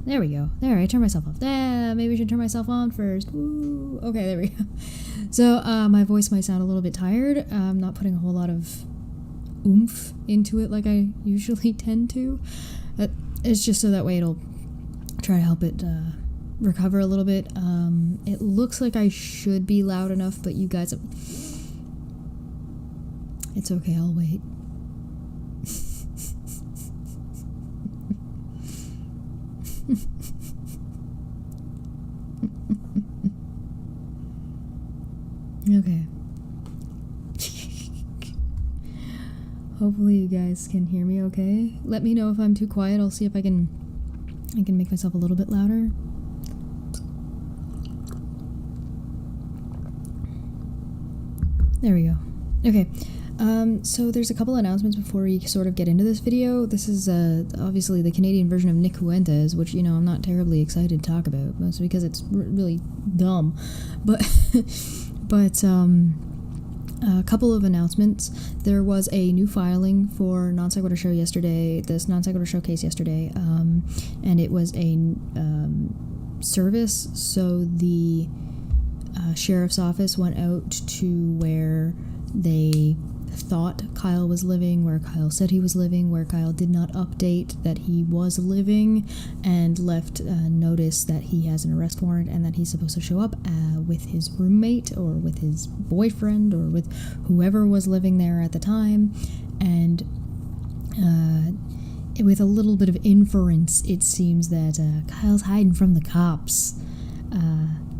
There we go. There, I turned myself off. Maybe I should turn myself on first. Woo. Okay, there we go. So, my voice might sound a little bit tired. I'm not putting a whole lot of oomph into it like I usually tend to. It's just so that way it'll try to help it recover a little bit. It looks like I should be loud enough, but you guys... It's okay, I'll wait. Okay. Hopefully you guys can hear me okay. Let me know if I'm too quiet. I'll see if I can make myself a little bit louder. There we go. Okay. So there's a couple announcements before we sort of get into this video. This is obviously the Canadian version of Nick Feuentes, which, you know, I'm not terribly excited to talk about, mostly because it's really dumb. But a couple of announcements. There was a new filing for Non Sequitur Show yesterday, this Non Sequitur Showcase yesterday, and it was a service, so the sheriff's office went out to where they thought Kyle was living, where Kyle said he was living, where Kyle did not update that he was living, and left notice that he has an arrest warrant and that he's supposed to show up with his roommate or with his boyfriend or with whoever was living there at the time. And with a little bit of inference, it seems that Kyle's hiding from the cops.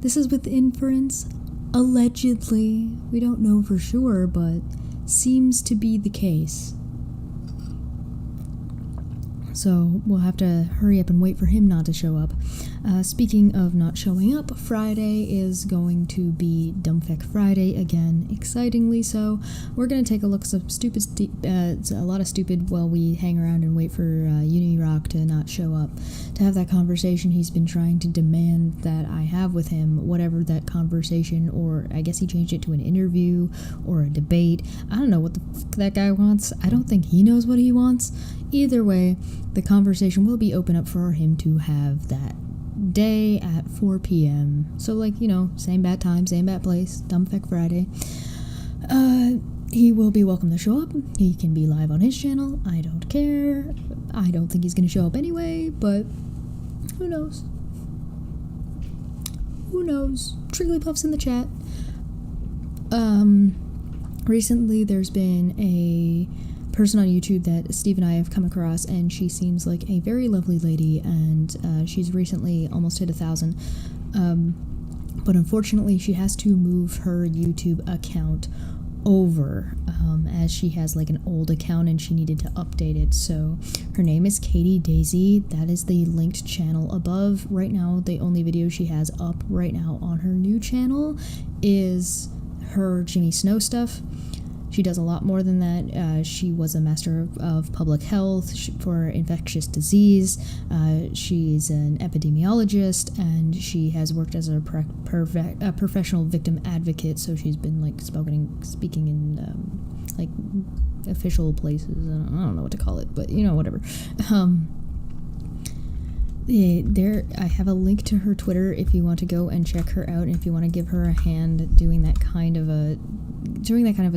This is with inference. Allegedly. We don't know for sure, but seems to be the case. So we'll have to hurry up and wait for him not to show up. Speaking of not showing up, Friday is going to be Dumbfeck Friday again, excitingly so. We're going to take a look at some a lot of stupid while we hang around and wait for Unirock to not show up. To have that conversation he's been trying to demand that I have with him, whatever that conversation, or I guess he changed it to an interview or a debate. I don't know what the fuck that guy wants. I don't think he knows what he wants. Either way, the conversation will be open up for him to have that day at 4 p.m. So, like, you know, same bad time, same bad place, Dumbfeck Friday. He will be welcome to show up. He can be live on his channel. I don't care. I don't think he's going to show up anyway, but who knows? Who knows? Trigglypuff's in the chat. Recently there's been a person on YouTube that Steve and I have come across, and she seems like a very lovely lady, and she's recently almost hit 1,000, but unfortunately she has to move her YouTube account over, as she has like an old account and she needed to update it. So her name is Katie Daisy. That is the linked channel above. Right now the only video she has up right now on her new channel is her Jimmy Snow stuff. She does a lot more than that. She was a master of public health for infectious disease. She's an epidemiologist, and she has worked as a professional victim advocate. So she's been like speaking in like official places. I don't know what to call it, but you know, whatever. I have a link to her Twitter if you want to go and check her out, and if you want to give her a hand doing that kind of a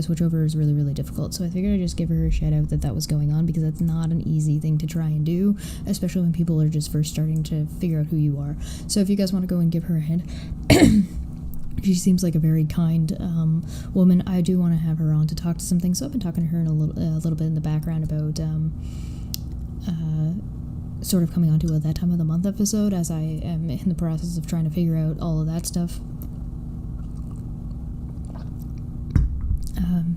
switchover is really, really difficult. So I figured I'd just give her a shout out that was going on, because that's not an easy thing to try and do, especially when people are just first starting to figure out who you are. So if you guys want to go and give her a hand, she seems like a very kind woman. I do want to have her on to talk to some things. So I've been talking to her in a little bit in the background about sort of coming onto a That Time of the Month episode, as I am in the process of trying to figure out all of that stuff.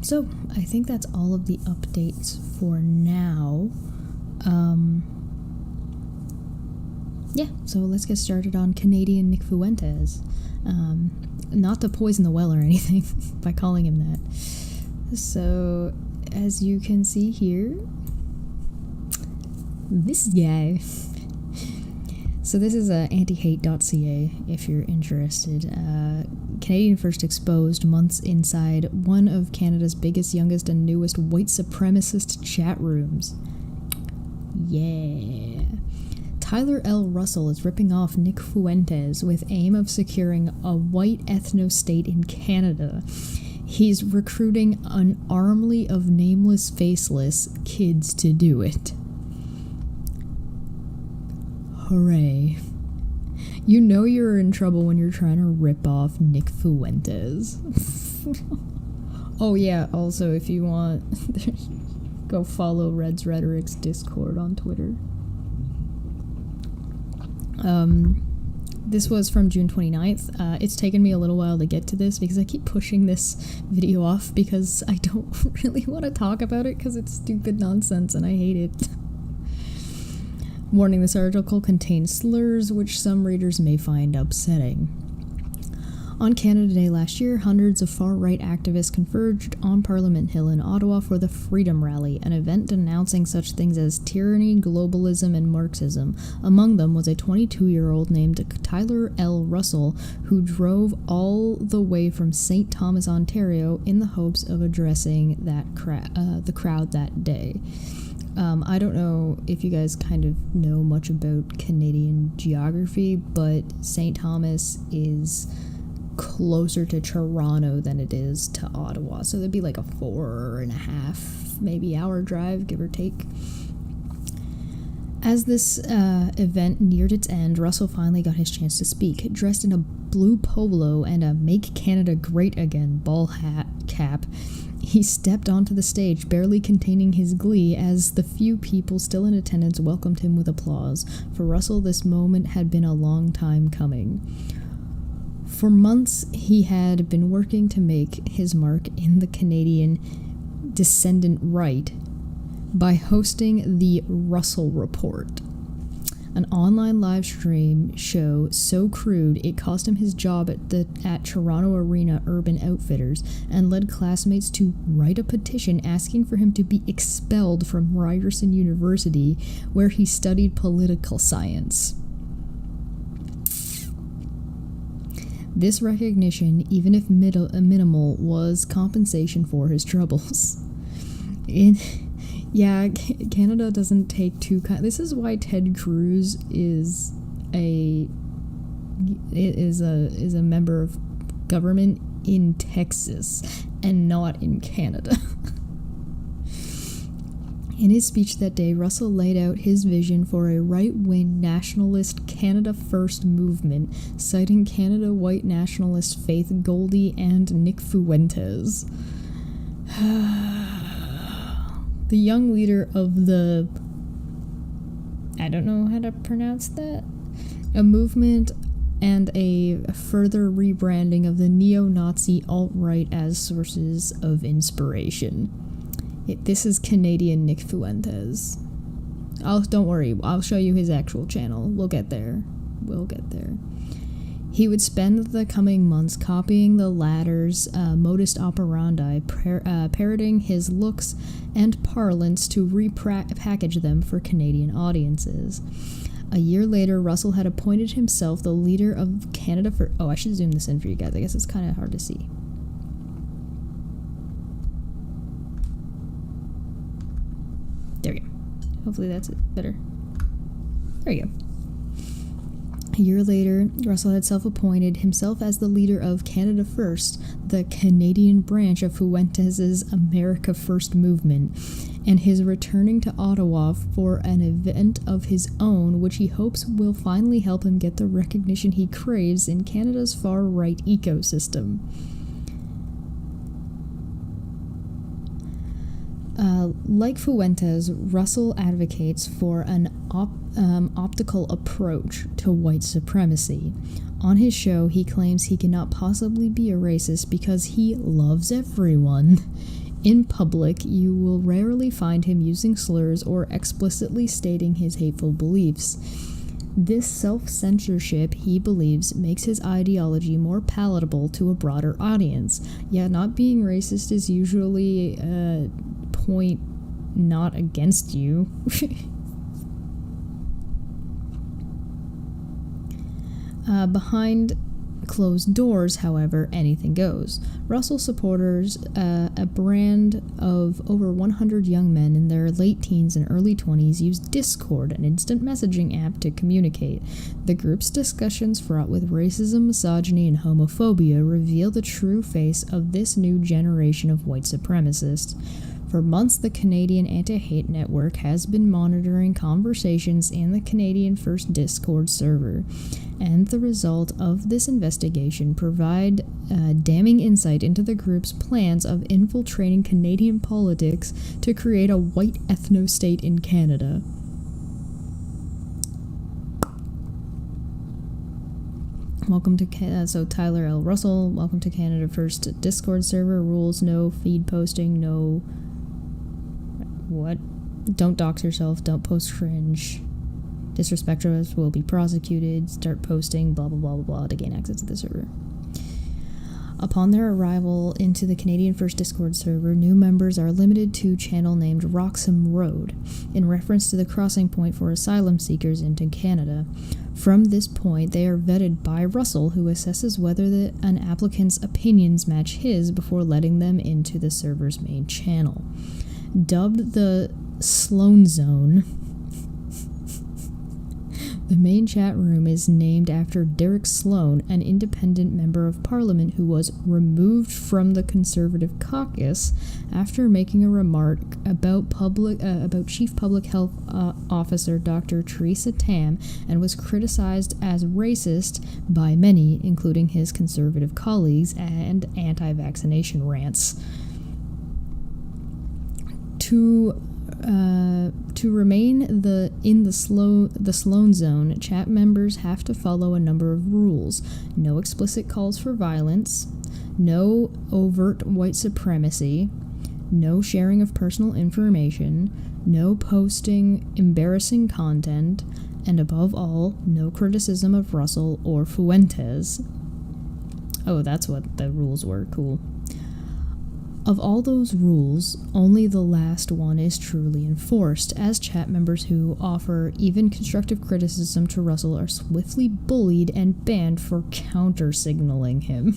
So I think that's all of the updates for now. Yeah, so let's get started on Canadian Nick Feuentes. Not to poison the well or anything by calling him that. So, as you can see here, this guy. So this is antihate.ca if you're interested. Canadian first exposed months inside one of Canada's biggest, youngest, and newest white supremacist chat rooms. Yeah. Tyler L. Russell is ripping off Nick Feuentes with aim of securing a white ethno-state in Canada. He's recruiting an army of nameless, faceless kids to do it. Hooray. You know you're in trouble when you're trying to rip off Nick Feuentes. Oh yeah, also if you want, go follow Red's Rhetoric's Discord on Twitter. This was from June 29th. It's taken me a little while to get to this because I keep pushing this video off because I don't really want to talk about it because it's stupid nonsense and I hate it. Warning, this article contains slurs which some readers may find upsetting. On Canada Day last year, hundreds of far-right activists converged on Parliament Hill in Ottawa for the Freedom Rally, an event denouncing such things as tyranny, globalism, and Marxism. Among them was a 22-year-old named Tyler L. Russell, who drove all the way from St. Thomas, Ontario, in the hopes of addressing that the crowd that day. I don't know if you guys kind of know much about Canadian geography, but St. Thomas is closer to Toronto than it is to Ottawa, so there'd be like a 4.5 maybe hour drive, give or take. As this event neared its end, Russell finally got his chance to speak. Dressed in a blue polo and a Make Canada Great Again ball hat cap, he stepped onto the stage, barely containing his glee as the few people still in attendance welcomed him with applause. For Russell, this moment had been a long time coming. For months, he had been working to make his mark in the Canadian descendant right by hosting the Russell Report, an online live stream show so crude it cost him his job at Toronto Arena Urban Outfitters and led classmates to write a petition asking for him to be expelled from Ryerson University, where he studied political science. This recognition, even if minimal, was compensation for his troubles. Canada doesn't take too kind. This is why Ted Cruz is a member of government in Texas and not in Canada. In his speech that day, Russell laid out his vision for a right-wing nationalist Canada First movement, citing Canada white nationalist Faith Goldie and Nick Feuentes. The young leader of the... I don't know how to pronounce that. A movement and a further rebranding of the neo-Nazi alt-right as sources of inspiration. This is Canadian Nick Feuentes. Don't worry, I'll show you his actual channel. We'll get there. He would spend the coming months copying the latter's modus operandi, parroting his looks and parlance to repackage them for Canadian audiences. A year later, Russell had appointed himself the leader of Canada for... Oh, I should zoom this in for you guys. I guess it's kind of hard to see. There we go. Hopefully that's it better. There you go. A year later, Russell had self-appointed himself as the leader of Canada First, the Canadian branch of Feuentes' America First movement, and his returning to Ottawa for an event of his own, which he hopes will finally help him get the recognition he craves in Canada's far-right ecosystem. Like Feuentes, Russell advocates for an optical approach to white supremacy. On his show, he claims he cannot possibly be a racist because he loves everyone. In public, you will rarely find him using slurs or explicitly stating his hateful beliefs. This self-censorship, he believes, makes his ideology more palatable to a broader audience. Yet not being racist is usually a point not against you. Behind closed doors, however, anything goes. Russell supporters, a brand of over 100 young men in their late teens and early 20s, use Discord, an instant messaging app, to communicate. The group's discussions, fraught with racism, misogyny, and homophobia, reveal the true face of this new generation of white supremacists. For months, the Canadian Anti-Hate Network has been monitoring conversations in the Canadian First Discord server, and the result of this investigation provide damning insight into the group's plans of infiltrating Canadian politics to create a white ethno-state in Canada. Welcome to so Tyler L. Russell, welcome to Canada First Discord server. Rules: no feed posting, no... What? Don't dox yourself, don't post cringe. Disrespect us will be prosecuted. Start posting, blah blah blah blah blah, to gain access to the server. Upon their arrival into the Canadian First Discord server, new members are limited to a channel named Roxham Road, in reference to the crossing point for asylum seekers into Canada. From this point, they are vetted by Russell, who assesses whether an applicant's opinions match his before letting them into the server's main channel. Dubbed the Sloan Zone, the main chat room is named after Derek Sloan, an independent member of parliament who was removed from the Conservative caucus after making a remark about Chief Public Health Officer Dr. Theresa Tam, and was criticized as racist by many, including his Conservative colleagues, and anti-vaccination rants. To remain in the Sloan Zone, chat members have to follow a number of rules. No explicit calls for violence, no overt white supremacy, no sharing of personal information, no posting embarrassing content, and above all, no criticism of Russell or Feuentes. Oh, that's what the rules were. Cool. Of all those rules, only the last one is truly enforced, as chat members who offer even constructive criticism to Russell are swiftly bullied and banned for counter-signaling him.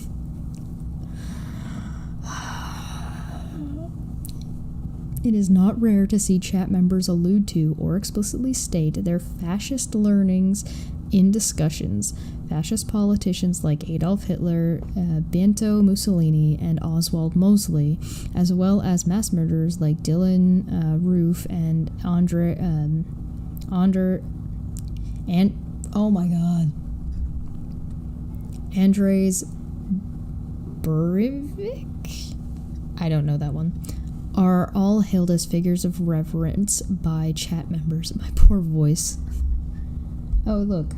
It is not rare to see chat members allude to or explicitly state their fascist learnings in discussions. Fascist politicians like Adolf Hitler, Benito Mussolini, and Oswald Mosley, as well as mass murderers like Dylan Roof and Andrzej Breivik? I don't know that one. Are all hailed as figures of reverence by chat members. My poor voice. Oh, look.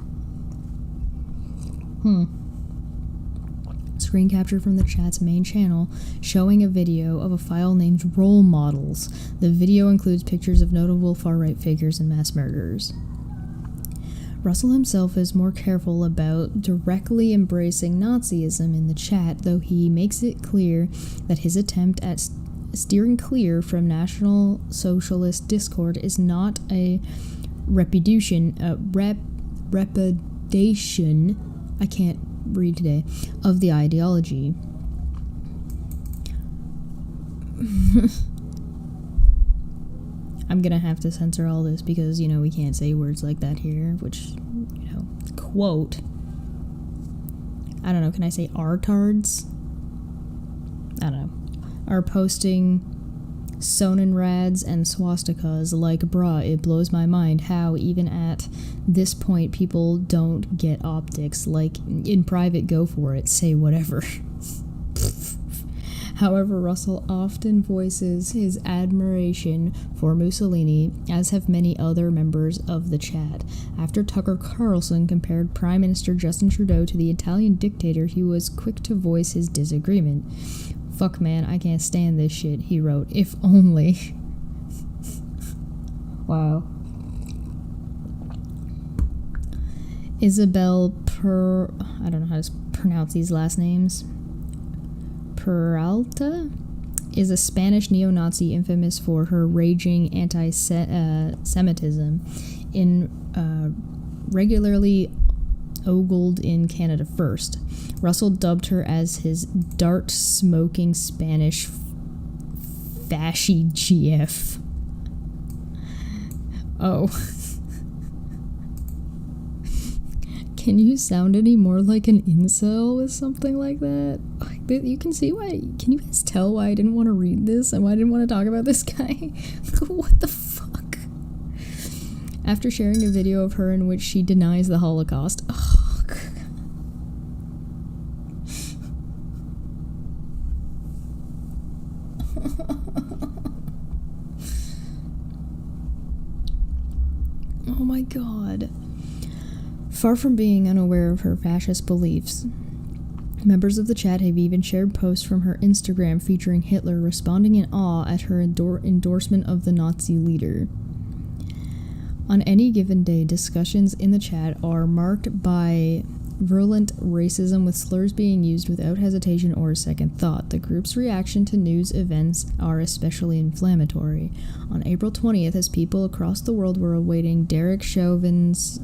Screen capture from the chat's main channel showing a video of a file named Role Models. The video includes pictures of notable far-right figures and mass murderers. Russell himself is more careful about directly embracing Nazism in the chat, though he makes it clear that his attempt at steering clear from National Socialist Discord is not a repudiation, I can't read today, of the ideology. I'm gonna have to censor all this because, we can't say words like that here, which, quote. I don't know, can I say artards? I don't know. Are posting Sonnenrads and swastikas like, bruh, it blows my mind how, even at this point, people don't get optics. Like, in private, go for it, say whatever. However, Russell often voices his admiration for Mussolini, as have many other members of the chat. After Tucker Carlson compared Prime Minister Justin Trudeau to the Italian dictator, he was quick to voice his disagreement. Fuck man, I can't stand this shit, he wrote. If only. Wow. Isabel I don't know how to pronounce these last names. Peralta is a Spanish neo-Nazi infamous for her raging anti-Semitism. In regularly ogled in Canada first. Russell dubbed her as his dart-smoking Spanish fashy GF. Oh. Can you sound any more like an incel with something like that? You can see why. Can you guys tell why I didn't want to read this and why I didn't want to talk about this guy? What the fuck? After sharing a video of her in which she denies the Holocaust. Oh, oh my god. Far from being unaware of her fascist beliefs, members of the chat have even shared posts from her Instagram featuring Hitler responding in awe at her endorsement of the Nazi leader. On any given day, discussions in the chat are marked by virulent racism, with slurs being used without hesitation or a second thought. The group's reaction to news events are especially inflammatory. On April 20th, as people across the world were awaiting Derek Chauvin's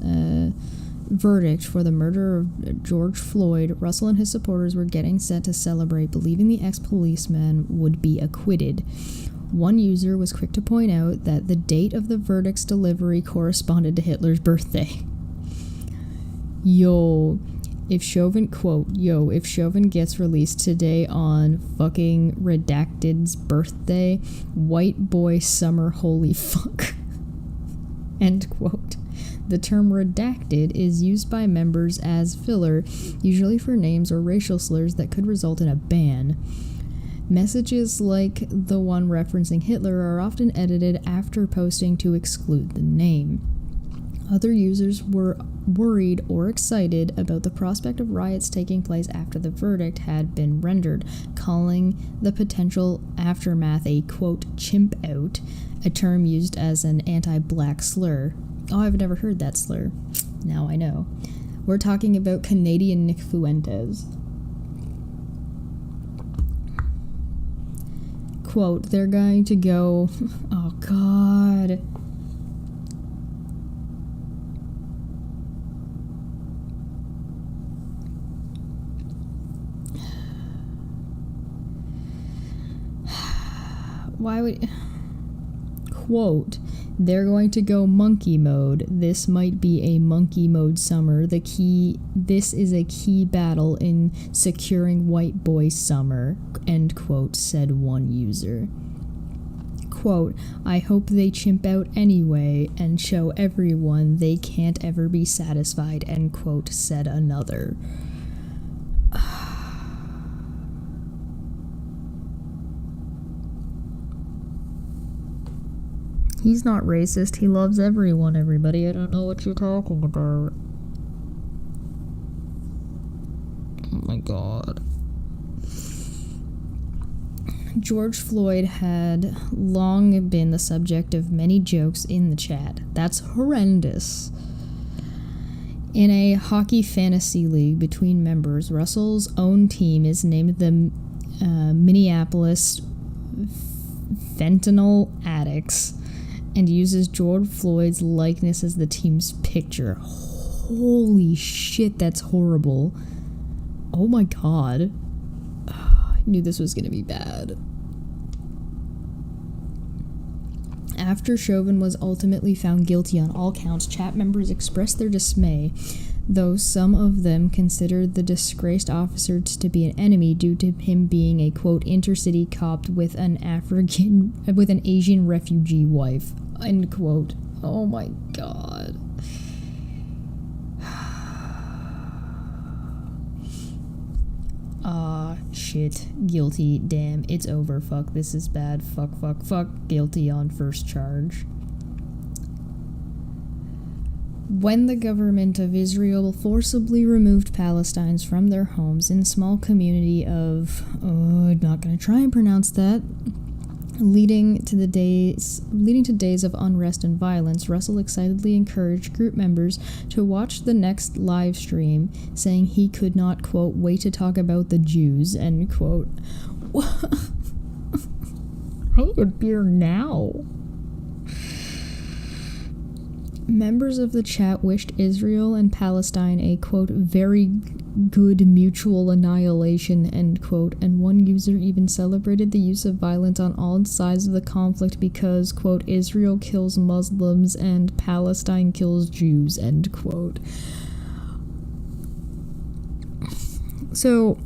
verdict for the murder of George Floyd, Russell and his supporters were getting set to celebrate, believing the ex-policeman would be acquitted. One user was quick to point out that the date of the verdict's delivery corresponded to Hitler's birthday. If Chauvin gets released today on fucking Redacted's birthday, white boy summer holy fuck. End quote. The term redacted is used by members as filler, usually for names or racial slurs that could result in a ban. Messages like the one referencing Hitler are often edited after posting to exclude the name. Other users were worried or excited about the prospect of riots taking place after the verdict had been rendered, calling the potential aftermath a, quote, chimp out, a term used as an anti-black slur. Oh, I've never heard that slur. Now I know. We're talking about Canadian Nick Feuentes. Quote, they're going to go... Oh, God. Why would... Quote, they're going to go monkey mode. This might be a monkey mode summer. This is a key battle in securing white boy summer, end quote, said one user. Quote, I hope they chimp out anyway and show everyone they can't ever be satisfied, end quote, said another. He's not racist. He loves everyone, everybody. I don't know what you're talking about. Oh my god. George Floyd had long been the subject of many jokes in the chat. That's horrendous. In a hockey fantasy league between members, Russell's own team is named the Minneapolis Fentanyl Addicts, and uses George Floyd's likeness as the team's picture. Holy shit, that's horrible. Oh my god. I knew this was gonna be bad. After Chauvin was ultimately found guilty on all counts, chat members expressed their dismay, though some of them considered the disgraced officer to be an enemy due to him being a, quote, intercity cop with an Asian refugee wife, end quote. Oh my god. Shit. Guilty. Damn. It's over. Fuck. This is bad. Fuck. Guilty on first charge. When the government of Israel forcibly removed Palestinians from their homes in a small community of... Oh, I'm not going to try and pronounce that. Leading to days of unrest and violence, Russell excitedly encouraged group members to watch the next live stream, saying he could not, quote, wait to talk about the Jews, end quote. I need a beer now. Members of the chat wished Israel and Palestine a, quote, very good mutual annihilation, end quote, and one user even celebrated the use of violence on all sides of the conflict because, quote, Israel kills Muslims and Palestine kills Jews, end quote. So,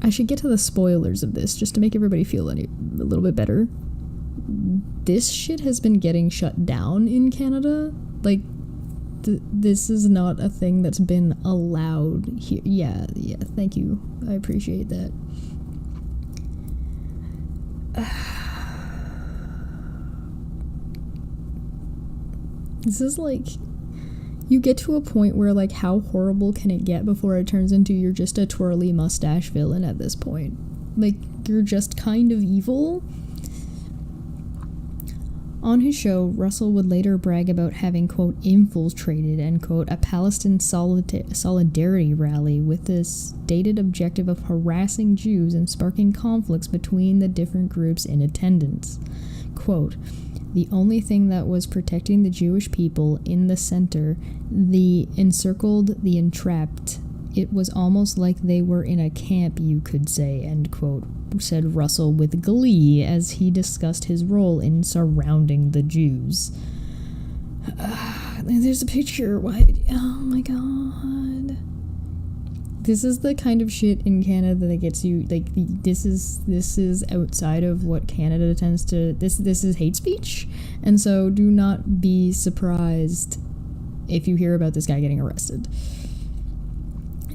I should get to the spoilers of this just to make everybody feel a little bit better. This shit has been getting shut down in Canada. Like, this is not a thing that's been allowed here. Yeah, thank you. I appreciate that. This is like, you get to a point where, like, how horrible can it get before it turns into you're just a twirly mustache villain at this point? Like, you're just kind of evil. On his show, Russell would later brag about having, quote, infiltrated, end quote, a Palestine solidarity rally with the stated objective of harassing Jews and sparking conflicts between the different groups in attendance. Quote, the only thing that was protecting the Jewish people in the center, the encircled, the entrapped. It was almost like they were in a camp, you could say, end quote, said Russell with glee as he discussed his role in surrounding the Jews. There's a picture. Why? Oh my god. This is the kind of shit in Canada that gets you, like, this is outside of what Canada tends to, this is hate speech, and so do not be surprised if you hear about this guy getting arrested.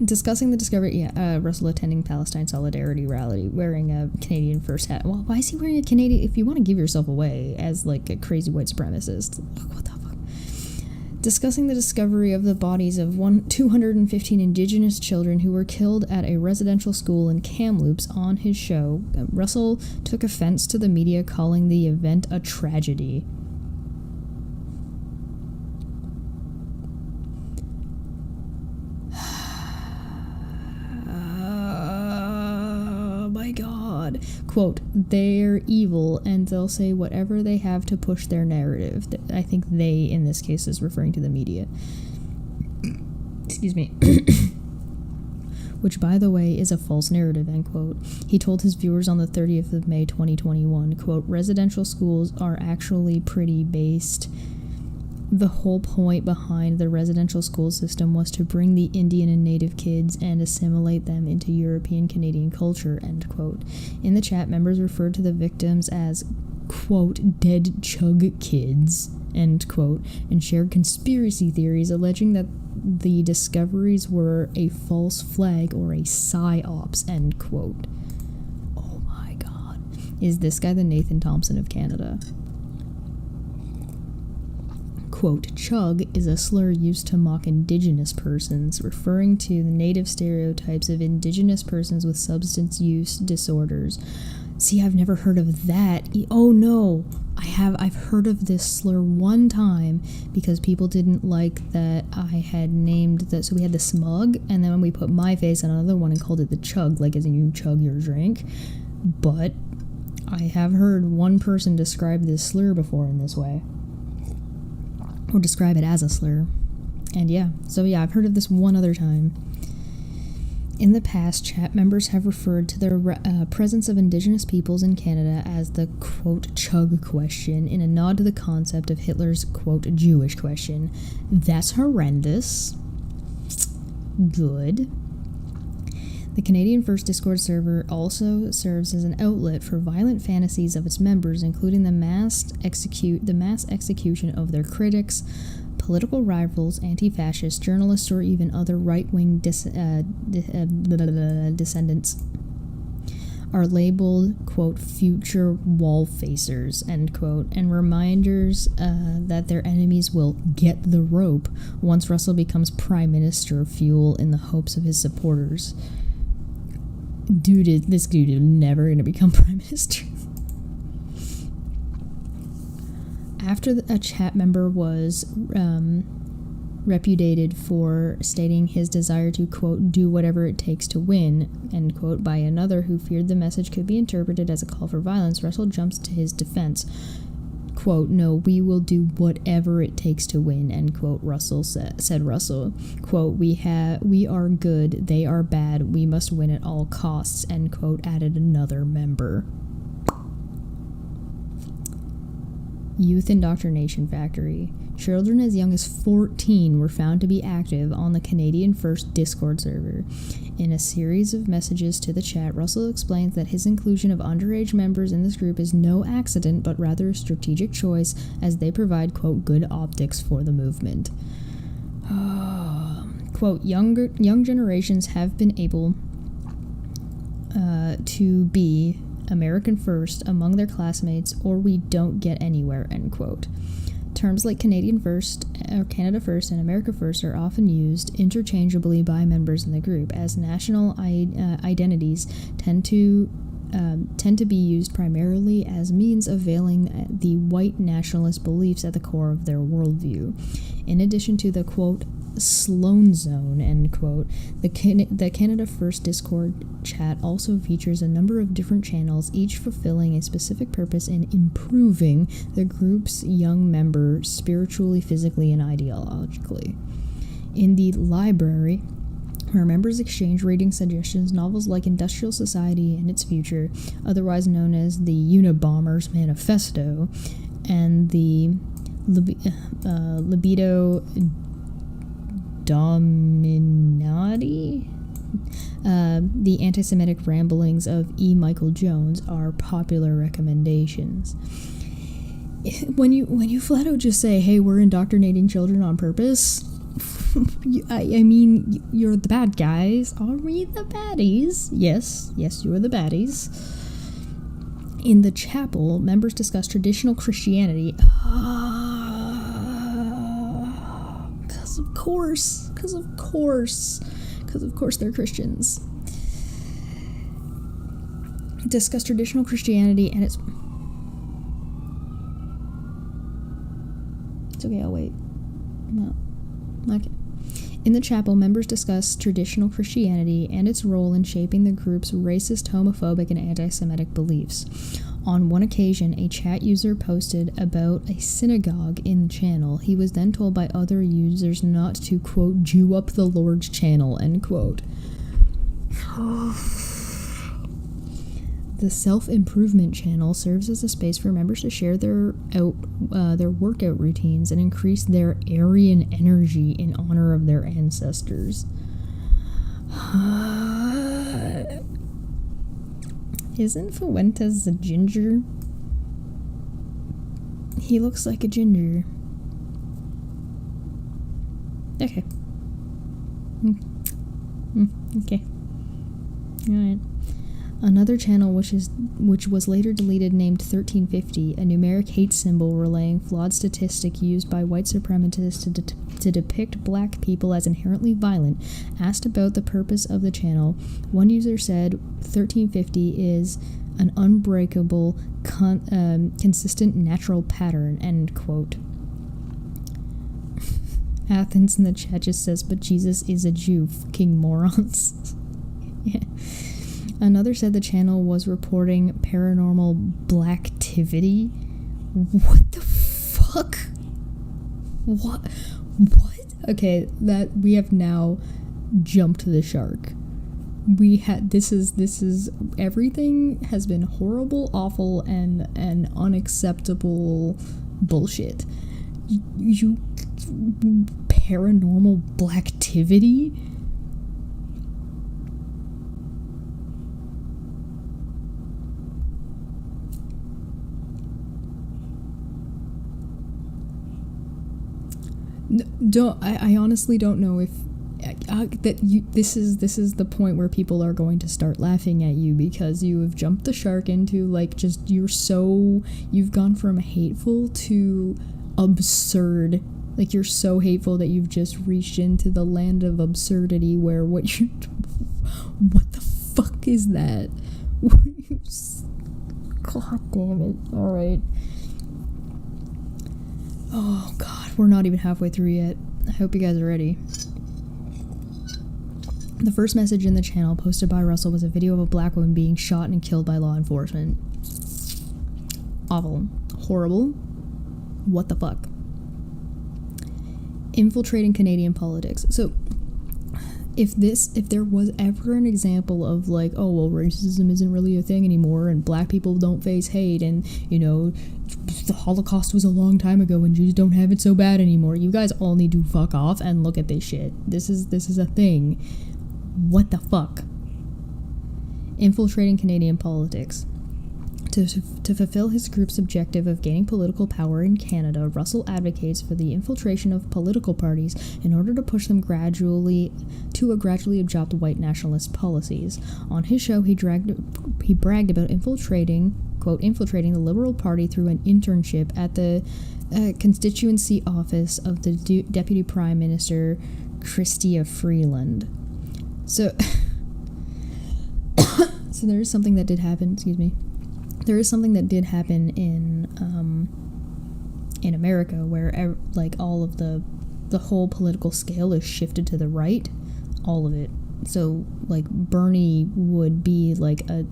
Discussing the discovery, Russell attending Palestine Solidarity rally, wearing a Canadian First hat. Well, why is he wearing a Canadian? If you want to give yourself away as, like, a crazy white supremacist, what the fuck? Discussing the discovery of the bodies of 215 Indigenous children who were killed at a residential school in Kamloops on his show, Russell took offense to the media calling the event a tragedy. God. Quote, they're evil and they'll say whatever they have to push their narrative. I think they, in this case, is referring to the media. Excuse me. Which, by the way, is a false narrative, end quote. He told his viewers on the 30th of May, 2021, quote, residential schools are actually pretty based. The whole point behind the residential school system was to bring the Indian and Native kids and assimilate them into European Canadian culture, end quote. In the chat, members referred to the victims as, quote, dead chug kids, end quote, and shared conspiracy theories alleging that the discoveries were a false flag or a psyops, end quote. Oh my god. Is this guy the Nathan Thompson of Canada? Quote, chug is a slur used to mock Indigenous persons, referring to the native stereotypes of Indigenous persons with substance use disorders. See, I've never heard of that. Oh no, I've heard of this slur one time because people didn't like that I had named that. So we had the smug, and then we put my face on another one and called it the chug, like as in you chug your drink. But I have heard one person describe this slur before in this way. Or describe it as a slur. And yeah, I've heard of this one other time. In the past, chat members have referred to the presence of Indigenous peoples in Canada as the, quote, chug question, in a nod to the concept of Hitler's, quote, Jewish question. That's horrendous. Good. The Canadian First Discord server also serves as an outlet for violent fantasies of its members, including the mass execution of their critics, political rivals, anti-fascists, journalists, or even other right-wing descendants are labeled, quote, future wall-facers, end quote, and reminders that their enemies will get the rope once Russell becomes Prime Minister, fuel in the hopes of his supporters. This dude is never going to become Prime Minister. After a chat member was repudiated for stating his desire to, quote, do whatever it takes to win, end quote, by another who feared the message could be interpreted as a call for violence, Russell jumps to his defense. quote, "No, we will do whatever it takes to win," end quote, said Russell. Quote, we are good, they are bad, we must win at all costs," end quote, added another member. Youth Indoctrination Factory. Children as young as 14 were found to be active on the Canadian First Discord server. In a series of messages to the chat, Russell explains that his inclusion of underage members in this group is no accident, but rather a strategic choice, as they provide, quote, "good optics for the movement." Quote, young generations have been able to be American first among their classmates, or we don't get anywhere, end quote. Terms like Canadian First, or Canada First, and America First are often used interchangeably by members in the group, as national identities tend to be used primarily as means of veiling the white nationalist beliefs at the core of their worldview. In addition to the, quote, "Sloan Zone," end quote, the Canada First Discord chat also features a number of different channels, each fulfilling a specific purpose in improving the group's young members spiritually, physically, and ideologically. In the library, where members exchange reading suggestions, novels like Industrial Society and Its Future, otherwise known as the Unabomber's Manifesto, and the Libido Dominati, the anti-Semitic ramblings of E. Michael Jones are popular recommendations. When you flat out just say, "Hey, we're indoctrinating children on purpose," I mean, you're the bad guys. Are we the baddies? Yes, you're the baddies. In the chapel, members discuss traditional Christianity. Because of course they're Christians. Discuss traditional Christianity and it's okay, I'll wait. No. Okay. In the chapel, members discuss traditional Christianity and its role in shaping the group's racist, homophobic, and anti-Semitic beliefs. On one occasion, a chat user posted about a synagogue in the channel. He was then told by other users not to, quote, "Jew up the Lord's channel," end quote. The self-improvement channel serves as a space for members to share their workout routines and increase their Aryan energy in honor of their ancestors. Isn't Feuentes a ginger? He looks like a ginger. Okay. Okay. Alright. Another channel which was later deleted, named 1350, a numeric hate symbol relaying flawed statistic used by white supremacists to depict black people as inherently violent, asked about the purpose of the channel. One user said 1350 is an unbreakable, consistent natural pattern, end quote. Athens in the chat just says, "But Jesus is a Jew, fucking morons." Yeah. Another said the channel was reporting paranormal blacktivity. What the fuck? What? Okay, that we have now jumped the shark. This is everything has been horrible, awful, and unacceptable bullshit. You paranormal blacktivity? I honestly don't know if this is the point where people are going to start laughing at you, because you have jumped the shark into, like, just you've gone from hateful to absurd. Like, you're so hateful that you've just reached into the land of absurdity where what the fuck is that? God damn it. Alright. Oh god, we're not even halfway through yet. I hope you guys are ready. The first message in the channel posted by Russell was a video of a black woman being shot and killed by law enforcement. Awful. Horrible. What the fuck? Infiltrating Canadian politics. So, if there was ever an example of like, oh, well, racism isn't really a thing anymore and black people don't face hate and, the Holocaust was a long time ago and Jews don't have it so bad anymore, you guys all need to fuck off and look at this shit. This is a thing. What the fuck? Infiltrating Canadian politics. To fulfill his group's objective of gaining political power in Canada, Russell advocates for the infiltration of political parties in order to push them gradually adopt white nationalist policies. On his show, he bragged about infiltrating the Liberal Party through an internship at the constituency office of the Deputy Prime Minister, Chrystia Freeland. So there is something that did happen, There is something that did happen in America where all of the whole political scale is shifted to the right, all of it. So Bernie would be a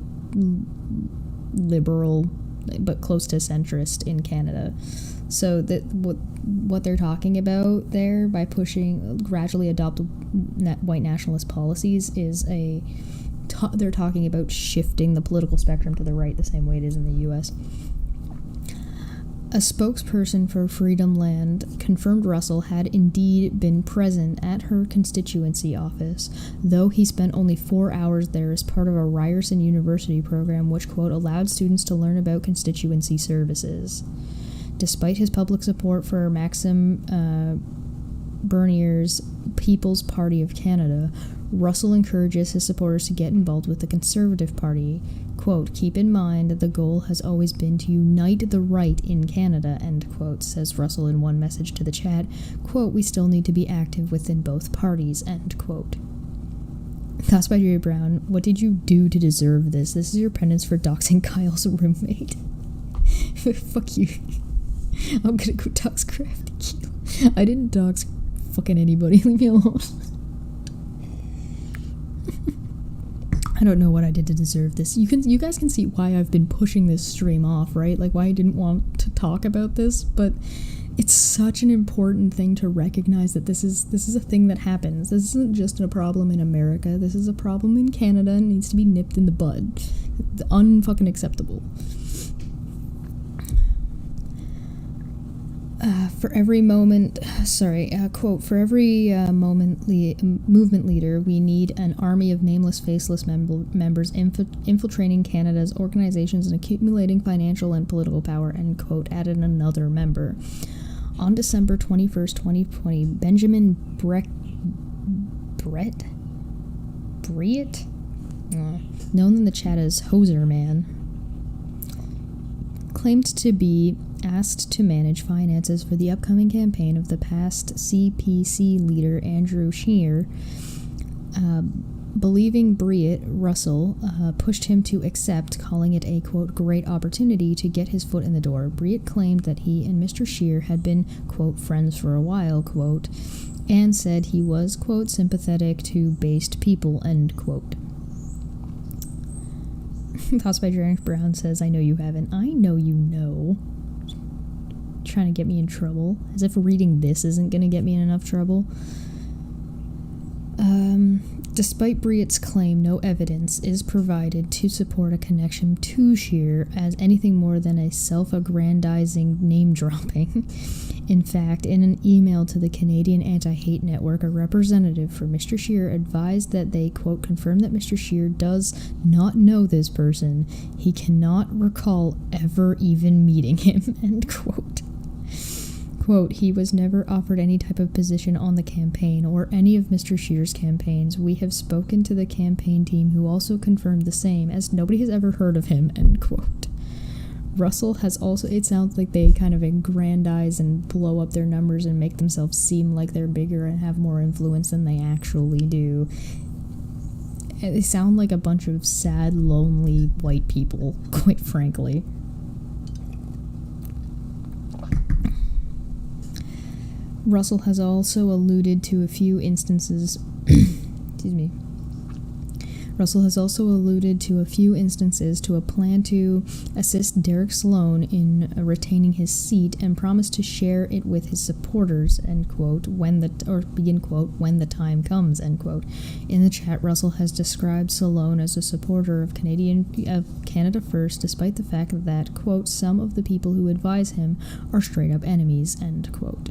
liberal but close to centrist in Canada. So that what they're talking about there by pushing gradually adopt white nationalist policies is they're talking about shifting the political spectrum to the right the same way it is in the US. A spokesperson for Freedom Land confirmed Russell had indeed been present at her constituency office, though he spent only 4 hours there as part of a Ryerson University program which, quote, allowed students to learn about constituency services. Despite his public support for Maxime Bernier's People's Party of Canada, Russell encourages his supporters to get involved with the Conservative Party. Quote, keep in mind that the goal has always been to unite the right in Canada, end quote, says Russell in one message to the chat. Quote, we still need to be active within both parties, end quote. Thoughts by Jerry Brown. What did you do to deserve this? This is your penance for doxing Kyle's roommate. Fuck you. I'm gonna go dox Crafty Keel. I didn't dox fucking anybody. Leave me alone. I don't know what I did to deserve this. You guys can see why I've been pushing this stream off, right? Why I didn't want to talk about this, but it's such an important thing to recognize that this is a thing that happens. This isn't just a problem in America. This is a problem in Canada and needs to be nipped in the bud. It's unfucking acceptable. For every movement leader, we need an army of nameless, faceless members infiltrating Canada's organizations and accumulating financial and political power, end quote, added another member. On December 21st, 2020, Benjamin Briet, known in the chat as Hoser Man, claimed to be asked to manage finances for the upcoming campaign of the past CPC leader Andrew Scheer. Believing Briet, Russell pushed him to accept, calling it a, quote, great opportunity to get his foot in the door. Briet claimed that he and Mr. Scheer had been, quote, friends for a while, quote, and said he was, quote, sympathetic to based people, end quote. Thoughts by Jerry Brown says, I know you haven't. I know you know. Trying to get me in trouble. As if reading this isn't going to get me in enough trouble. Despite Briet's claim, no evidence is provided to support a connection to Scheer as anything more than a self-aggrandizing name-dropping. In fact, in an email to the Canadian Anti-Hate Network, a representative for Mr. Scheer advised that they, quote, confirm that Mr. Scheer does not know this person. He cannot recall ever even meeting him, end quote. Quote, he was never offered any type of position on the campaign or any of Mr. Scheer's campaigns. We have spoken to the campaign team who also confirmed the same, as nobody has ever heard of him, end quote. Russell has also, it sounds like they kind of aggrandize and blow up their numbers and make themselves seem like they're bigger and have more influence than they actually do. They sound like a bunch of sad, lonely white people, quite frankly. Russell has also alluded to a few instances excuse me. Russell has also alluded to a few instances to a plan to assist Derek Sloan in retaining his seat and promised to share it with his supporters, end quote, begin quote, when the time comes, end quote. In the chat, Russell has described Sloan as a supporter of Canada First, despite the fact that, quote, some of the people who advise him are straight up enemies, end quote.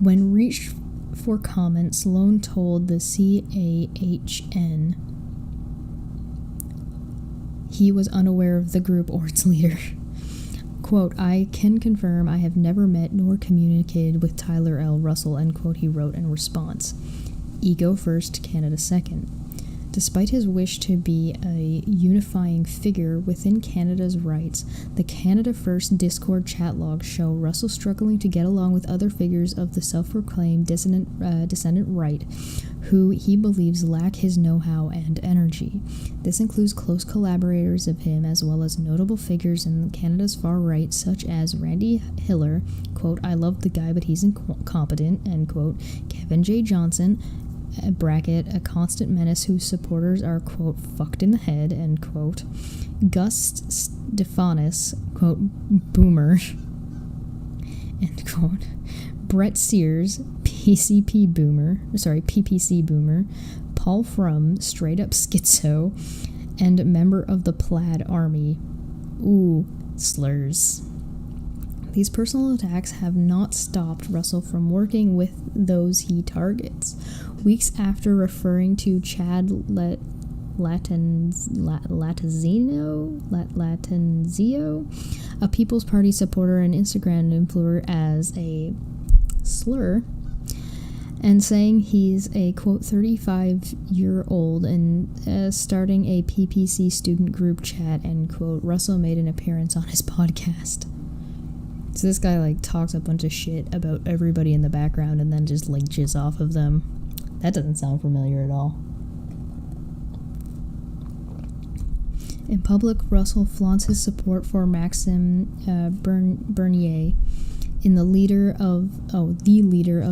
When reached for comment, Sloan told the CAHN he was unaware of the group or its leader. Quote, I can confirm I have never met nor communicated with Tyler L. Russell, end quote, he wrote in response. Ego first, Canada second. Despite his wish to be a unifying figure within Canada's rights, the Canada First Discord chat logs show Russell struggling to get along with other figures of the self-proclaimed descendant right, who he believes lack his know-how and energy. This includes close collaborators of him, as well as notable figures in Canada's far right, such as Randy Hiller, quote, I love the guy but he's incompetent, end quote, Kevin J. Johnson, bracket, a constant menace whose supporters are, quote, fucked in the head, end quote, Gus Stephanus, quote, boomer, end quote, Brett Sears, PPC boomer, Paul Frum, straight up schizo, and member of the Plaid Army. Ooh, slurs. These personal attacks have not stopped Russell from working with those he targets. Weeks after referring to Chad Latanzio, a People's Party supporter and Instagram influencer, as a slur, and saying he's a, quote, 35-year-old and starting a PPC student group chat, end quote, Russell made an appearance on his podcast. So this guy, talks a bunch of shit about everybody in the background and then just leeches off of them. That doesn't sound familiar at all. In public, Russell flaunts his support for Maxime Bernier, the leader of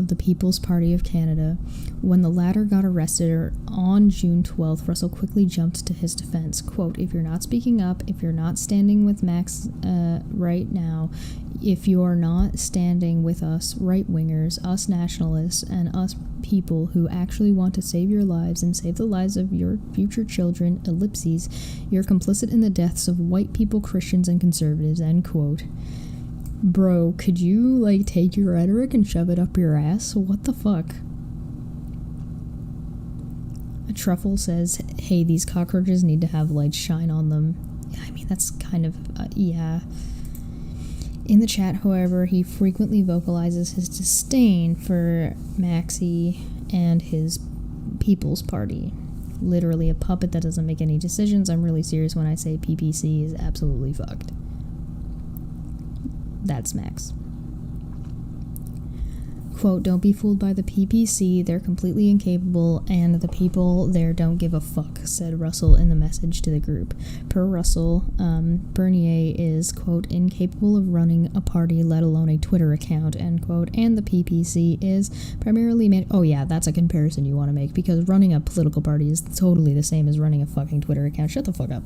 the People's Party of Canada. When the latter got arrested on June 12th, Russell quickly jumped to his defense. Quote, if you're not speaking up, if you're not standing with Max right now, if you're not standing with us right-wingers, us nationalists, and us people who actually want to save your lives and save the lives of your future children, ellipses, you're complicit in the deaths of white people, Christians, and conservatives, end quote. Bro, could you, take your rhetoric and shove it up your ass? What the fuck? A Truffle says, hey, these cockroaches need to have lights shine on them. I mean, that's kind of, yeah. In the chat, however, he frequently vocalizes his disdain for Maxi and his People's Party. Literally a puppet that doesn't make any decisions. I'm really serious when I say PPC is absolutely fucked. That's Max. Quote, don't be fooled by the PPC, they're completely incapable, and the people there don't give a fuck, said Russell in the message to the group. Per Russell, Bernier is, quote, incapable of running a party, let alone a Twitter account, end quote, and the PPC is primarily oh yeah, that's a comparison you want to make, because running a political party is totally the same as running a fucking Twitter account. Shut the fuck up.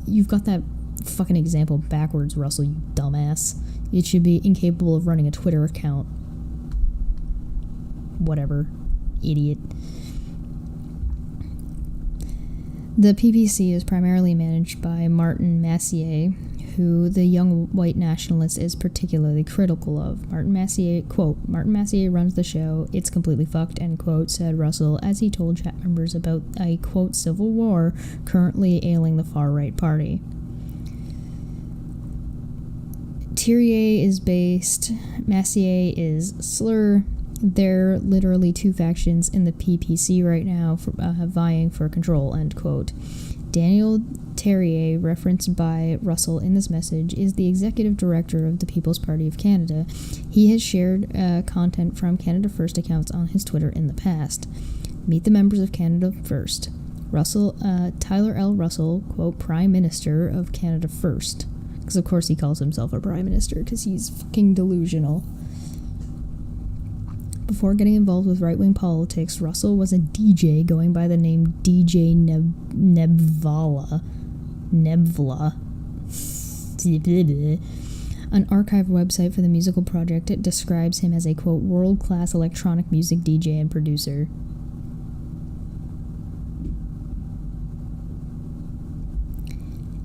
You've got that fucking example backwards, Russell, you dumbass. It should be incapable of running a Twitter account. Whatever. Idiot. The PPC is primarily managed by Martin Massier, who the young white nationalist is particularly critical of. Martin Massier, quote, Martin Massier runs the show, it's completely fucked, end quote, said Russell as he told chat members about a, quote, civil war currently ailing the far-right party. Thierry is based, Massier is slur. They're literally two factions in the PPC right now vying for control, end quote. Daniel Terrier, referenced by Russell in this message, is the executive director of the People's Party of Canada. He has shared content from Canada First accounts on his Twitter in the past. Meet the members of Canada First. Tyler L. Russell, quote, Prime Minister of Canada First. Because of course he calls himself a Prime Minister, because he's fucking delusional. Before getting involved with right-wing politics, Russell was a DJ going by the name DJ Nebvla. An archive website for the musical project, it describes him as a, quote, world-class electronic music DJ and producer.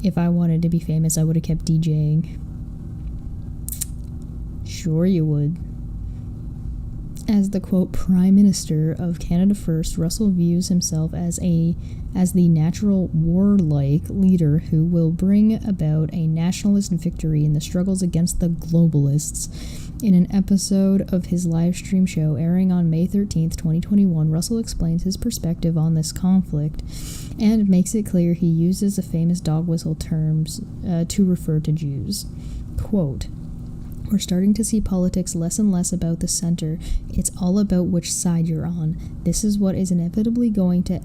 If I wanted to be famous, I would have kept DJing. Sure you would. As the, quote, Prime Minister of Canada First, Russell views himself as the natural warlike leader who will bring about a nationalist victory in the struggles against the globalists. In an episode of his live stream show airing on May 13th, 2021, Russell explains his perspective on this conflict and makes it clear he uses the famous dog whistle terms to refer to Jews. Quote, "We're starting to see politics less and less about the center. It's all about which side you're on. This is what is inevitably going to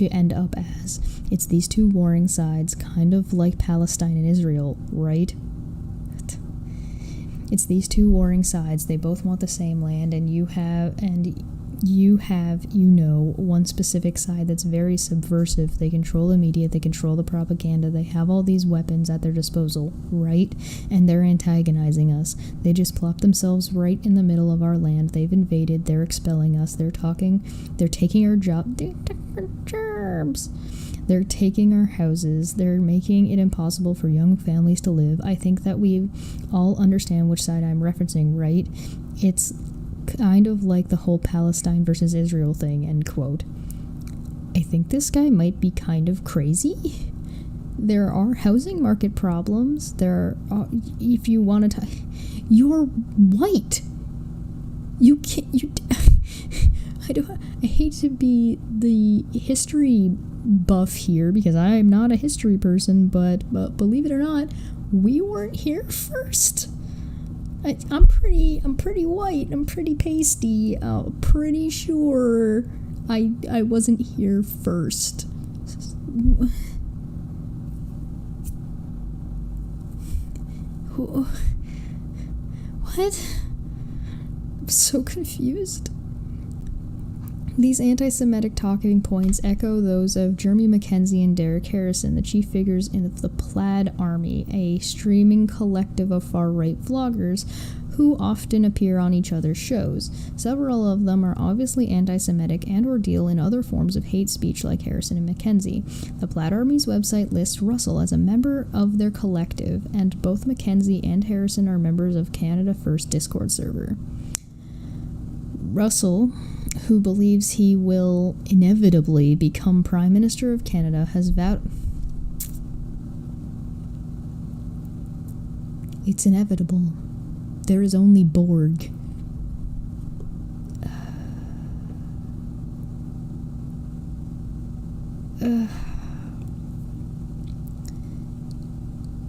end up as. It's these two warring sides, kind of like Palestine and Israel, right? It's these two warring sides. They both want the same land, and you have, one specific side that's very subversive. They control the media, they control the propaganda, they have all these weapons at their disposal, right? And they're antagonizing us. They just plop themselves right in the middle of our land. They've invaded, they're expelling us, they're taking our jobs. They're taking our houses. They're making it impossible for young families to live. I think that we all understand which side I'm referencing, right? It's kind of like the whole Palestine versus Israel thing," end quote. I think this guy might be kind of crazy. There are housing market problems. There are, if you want to you're white. You can't, I hate to be the history buff here because I'm not a history person, but believe it or not, we weren't here first. I'm pretty white. I'm pretty pasty. Pretty sure I wasn't here first. What? I'm so confused. These anti-Semitic talking points echo those of Jeremy Mackenzie and Derek Harrison, the chief figures in the Plaid Army, a streaming collective of far-right vloggers who often appear on each other's shows. Several of them are obviously anti-Semitic and or deal in other forms of hate speech like Harrison and Mackenzie. The Plaid Army's website lists Russell as a member of their collective, and both Mackenzie and Harrison are members of Canada First Discord server. Russell, who believes he will inevitably become Prime Minister of Canada, has vowed... It's inevitable. There is only Borg.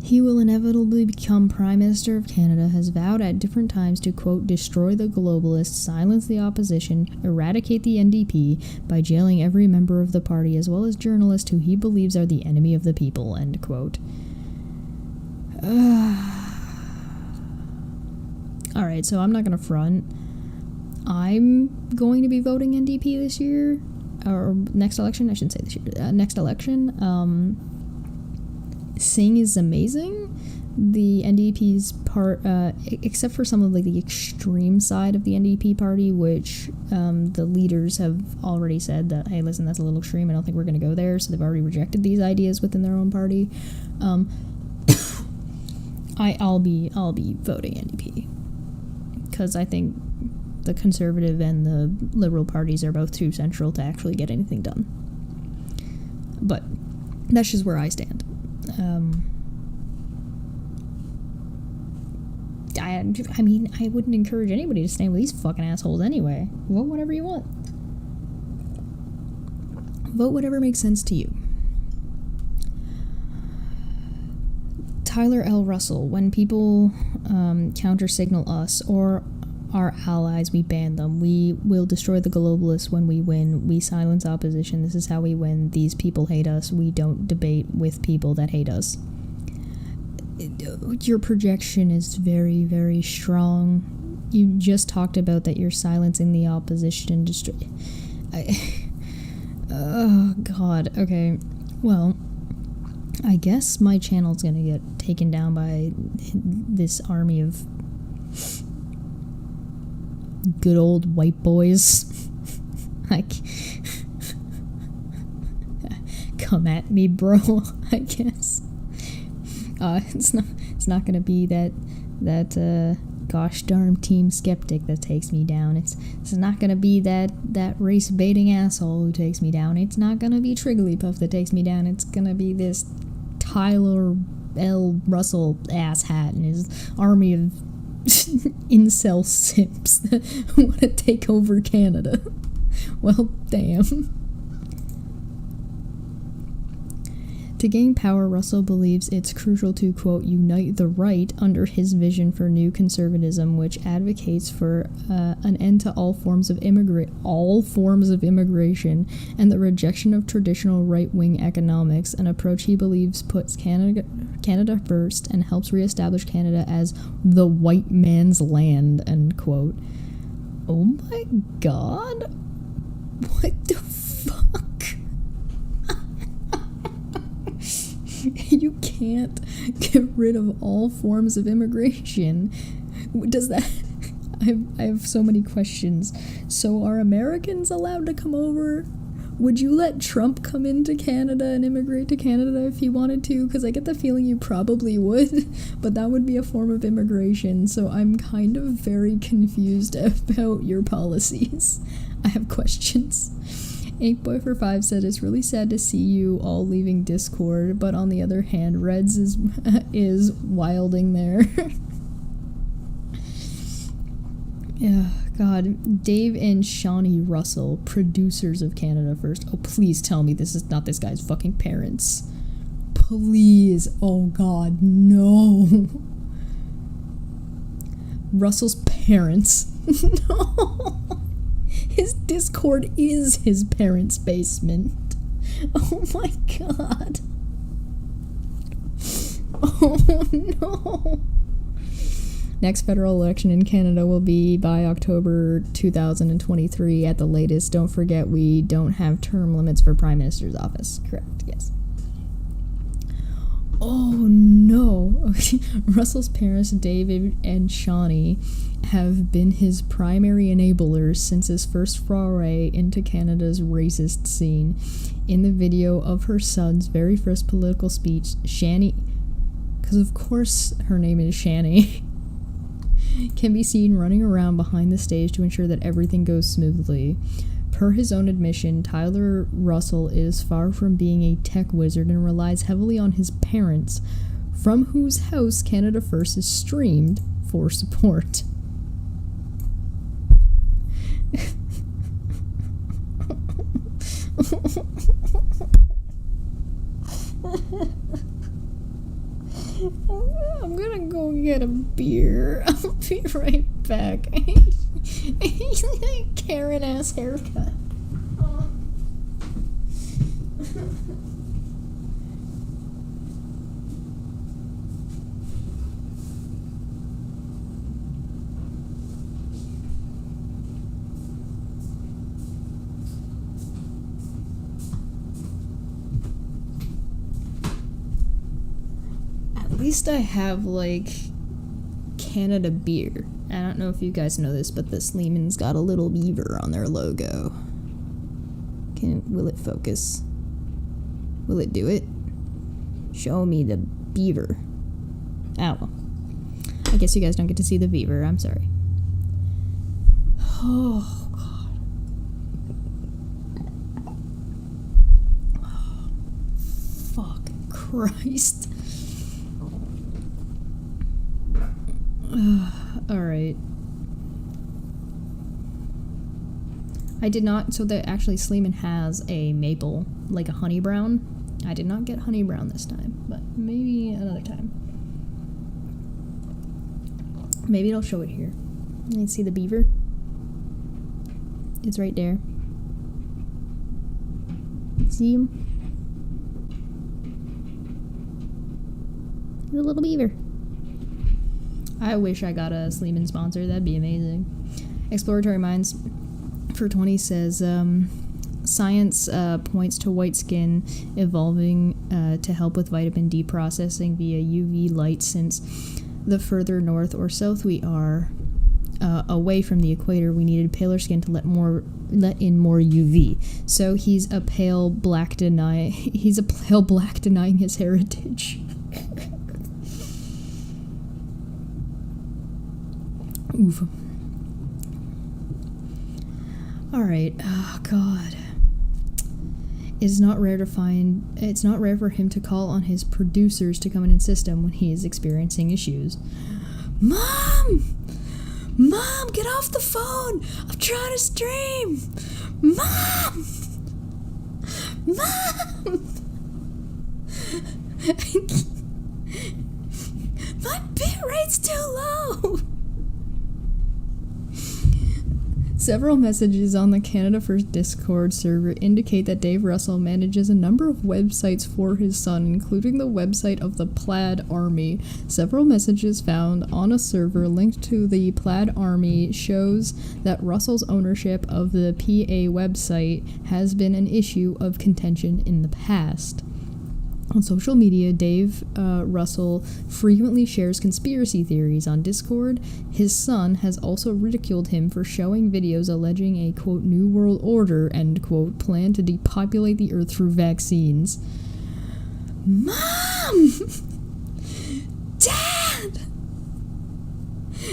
He will inevitably become Prime Minister of Canada, has vowed at different times to, quote, destroy the globalists, silence the opposition, eradicate the NDP by jailing every member of the party as well as journalists who he believes are the enemy of the people, end quote. Alright, so I'm not going to front. I'm going to be voting NDP this year, or next election, I shouldn't say this year, next election. Singh is amazing. The NDP's part, except for some of like the extreme side of the NDP party, which the leaders have already said that, hey, listen, that's a little extreme. I don't think we're going to go there. So they've already rejected these ideas within their own party. I'll be voting NDP because I think the Conservative and the Liberal parties are both too central to actually get anything done. But that's just where I stand. I mean, I wouldn't encourage anybody to stand with these fucking assholes anyway. Vote whatever you want. Vote whatever makes sense to you. Tyler L. Russell, when people counter-signal us or our allies, we ban them. We will destroy the globalists when we win. We silence opposition. This is how we win. These people hate us. We don't debate with people that hate us. Your projection is very, very strong. You just talked about that you're silencing the opposition and destroy. Oh, God. Okay. Well, I guess my channel's gonna get taken down by this army of good old white boys. Like, come at me, bro. I guess. It's not gonna be that gosh darn team skeptic that takes me down. It's not gonna be that race baiting asshole who takes me down. It's not gonna be Trigglypuff that takes me down. It's gonna be this Tyler L. Russell asshat and his army of incel simps that want to take over Canada. Well, damn. To gain power, Russell believes it's crucial to, quote, unite the right under his vision for new conservatism, which advocates for an end to all forms of immigration and the rejection of traditional right-wing economics, an approach he believes puts Canada first and helps reestablish Canada as the white man's land, end quote. Oh my god. What the fuck? You can't get rid of all forms of immigration. Does that... I have so many questions. So are Americans allowed to come over? Would you let Trump come into Canada and immigrate to Canada if he wanted to? Because I get the feeling you probably would, but that would be a form of immigration, so I'm kind of very confused about your policies. I have questions. 8Boy45 said, it's really sad to see you all leaving Discord, but on the other hand, Reds is wilding there. Yeah, God. Dave and Shawnee Russell, producers of Canada First. Oh, please tell me this is not this guy's fucking parents. Please. Oh, God, no. Russell's parents. No. His Discord is his parents' basement. Oh my god. Oh no. Next federal election in Canada will be by October 2023 at the latest. Don't forget we don't have term limits for Prime Minister's office. Correct, yes. Oh no. Russell's parents, David and Shawnee, have been his primary enablers since his first foray into Canada's racist scene. In the video of her son's very first political speech, Shani, because of course her name is Shani, can be seen running around behind the stage to ensure that everything goes smoothly. Per his own admission, Tyler Russell is far from being a tech wizard and relies heavily on his parents, from whose house Canada First is streamed, for support. I'm gonna go get a beer. I'll be right back. Karen ass haircut. At least I have, like, Canada beer. I don't know if you guys know this, but this Lehman's got a little beaver on their logo. Will it focus? Will it do it? Show me the beaver. Oh. I guess you guys don't get to see the beaver. I'm sorry. Oh, God. Oh, fuck Christ. Alright. I did not, so that actually Sleeman has a maple, like a honey brown. I did not get honey brown this time, but maybe another time. Maybe it'll show it here. You can see the beaver. It's right there. See him? He's a little beaver. I wish I got a Sleeman sponsor. That'd be amazing. Exploratory Minds for 20 says, science points to white skin evolving to help with vitamin D processing via UV light, since the further north or south we are away from the equator, we needed paler skin to let in more UV. So he's a pale black denying his heritage. Oof. Alright, oh god. It's not rare for him to call on his producers to come and assist him when he is experiencing issues. Mom! Mom, get off the phone! I'm trying to stream! Mom! Mom! My bit rate's too low! Several messages on the Canada First Discord server indicate that Dave Russell manages a number of websites for his son, including the website of the Plaid Army. Several messages found on a server linked to the Plaid Army shows that Russell's ownership of the PA website has been an issue of contention in the past. On social media, Dave Russell frequently shares conspiracy theories on Discord. His son has also ridiculed him for showing videos alleging a, quote, New World Order, end quote, plan to depopulate the Earth through vaccines. Mom! Dad!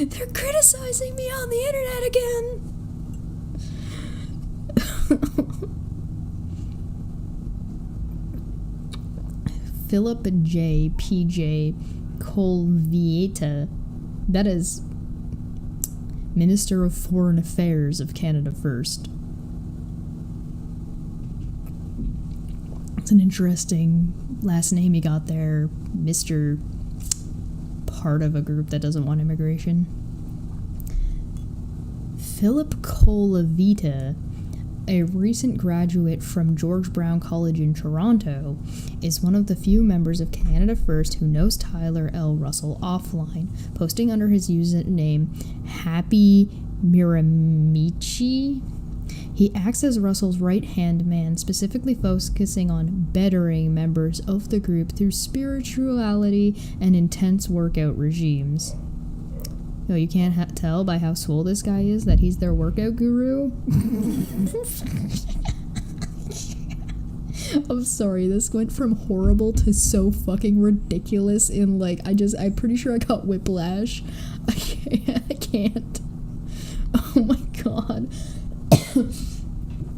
They're criticizing me on the internet again! Philip J. P.J. Colvieta, that is Minister of Foreign Affairs of Canada First. It's an interesting last name he got there, Mr. Part of a group that doesn't want immigration. Philip Colvieta, a recent graduate from George Brown College in Toronto, is one of the few members of Canada First who knows Tyler L. Russell offline, posting under his username Happy Miramichi. He acts as Russell's right-hand man, specifically focusing on bettering members of the group through spirituality and intense workout regimes. Yo, you can't tell by how swole this guy is that he's their workout guru? I'm sorry, this went from horrible to so fucking ridiculous in, like, I'm pretty sure I got whiplash. I can't. Oh my god.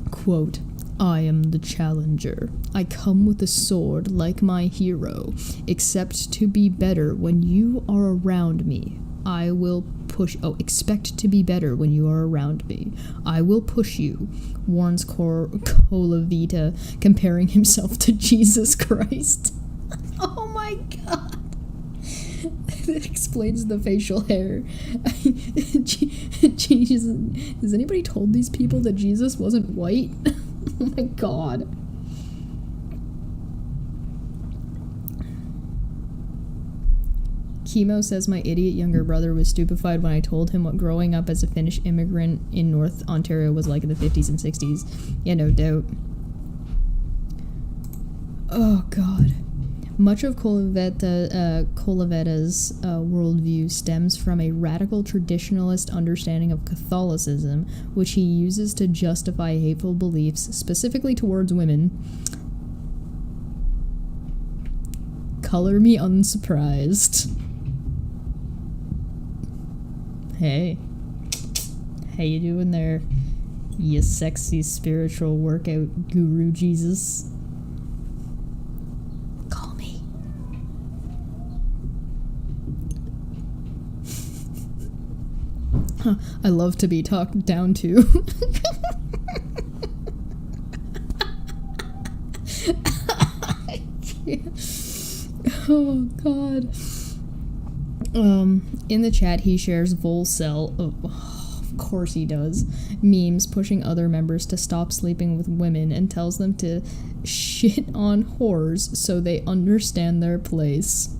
Quote, I am the challenger. I come with a sword like my hero, except to be better when you are around me. I will push... Oh, expect to be better when you are around me. I will push you, warns Colavita, comparing himself to Jesus Christ. Oh my god. That explains the facial hair. Jesus. Has anybody told these people that Jesus wasn't white? Oh my god. Chemo says my idiot younger brother was stupefied when I told him what growing up as a Finnish immigrant in North Ontario was like in the 50s and 60s. Yeah, no doubt. Oh, God. Much of Colaveta's worldview stems from a radical traditionalist understanding of Catholicism, which he uses to justify hateful beliefs, specifically towards women. Color me unsurprised. Hey. How you doing there, you sexy spiritual workout guru Jesus? Call me. Huh, I love to be talked down to. I can't. Oh, God. In the chat, he shares Volcel, of course he does, memes pushing other members to stop sleeping with women and tells them to shit on whores so they understand their place.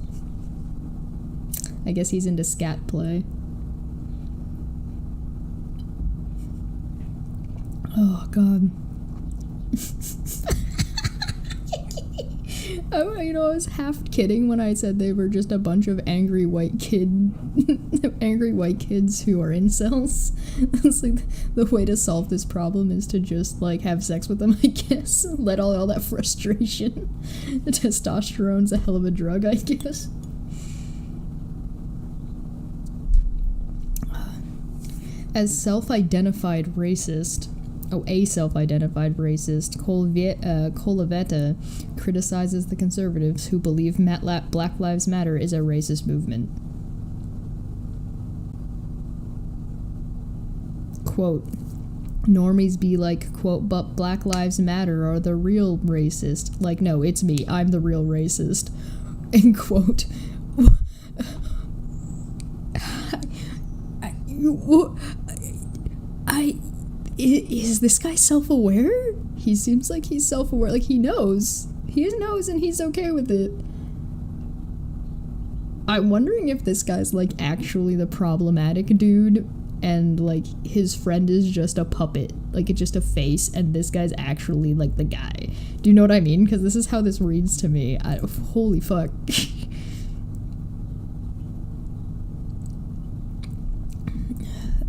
I guess he's into scat play. Oh, God. I was half kidding when I said they were just a bunch of angry white kids who are incels. It's like the way to solve this problem is to just, like, have sex with them, I guess. Let all that frustration. The testosterone's a hell of a drug, I guess. As self-identified racist... a self-identified racist, Colaveta criticizes the conservatives who believe Black Lives Matter is a racist movement. Quote, normies be like, quote, but Black Lives Matter are the real racist. Like, no, it's me. I'm the real racist. End quote. Is this guy self-aware? He seems like he's self-aware. Like, he knows. He knows and he's okay with it. I'm wondering if this guy's, like, actually the problematic dude and, like, his friend is just a puppet. Like, it's just a face and this guy's actually, like, the guy. Do you know what I mean? Because this is how this reads to me. Holy fuck.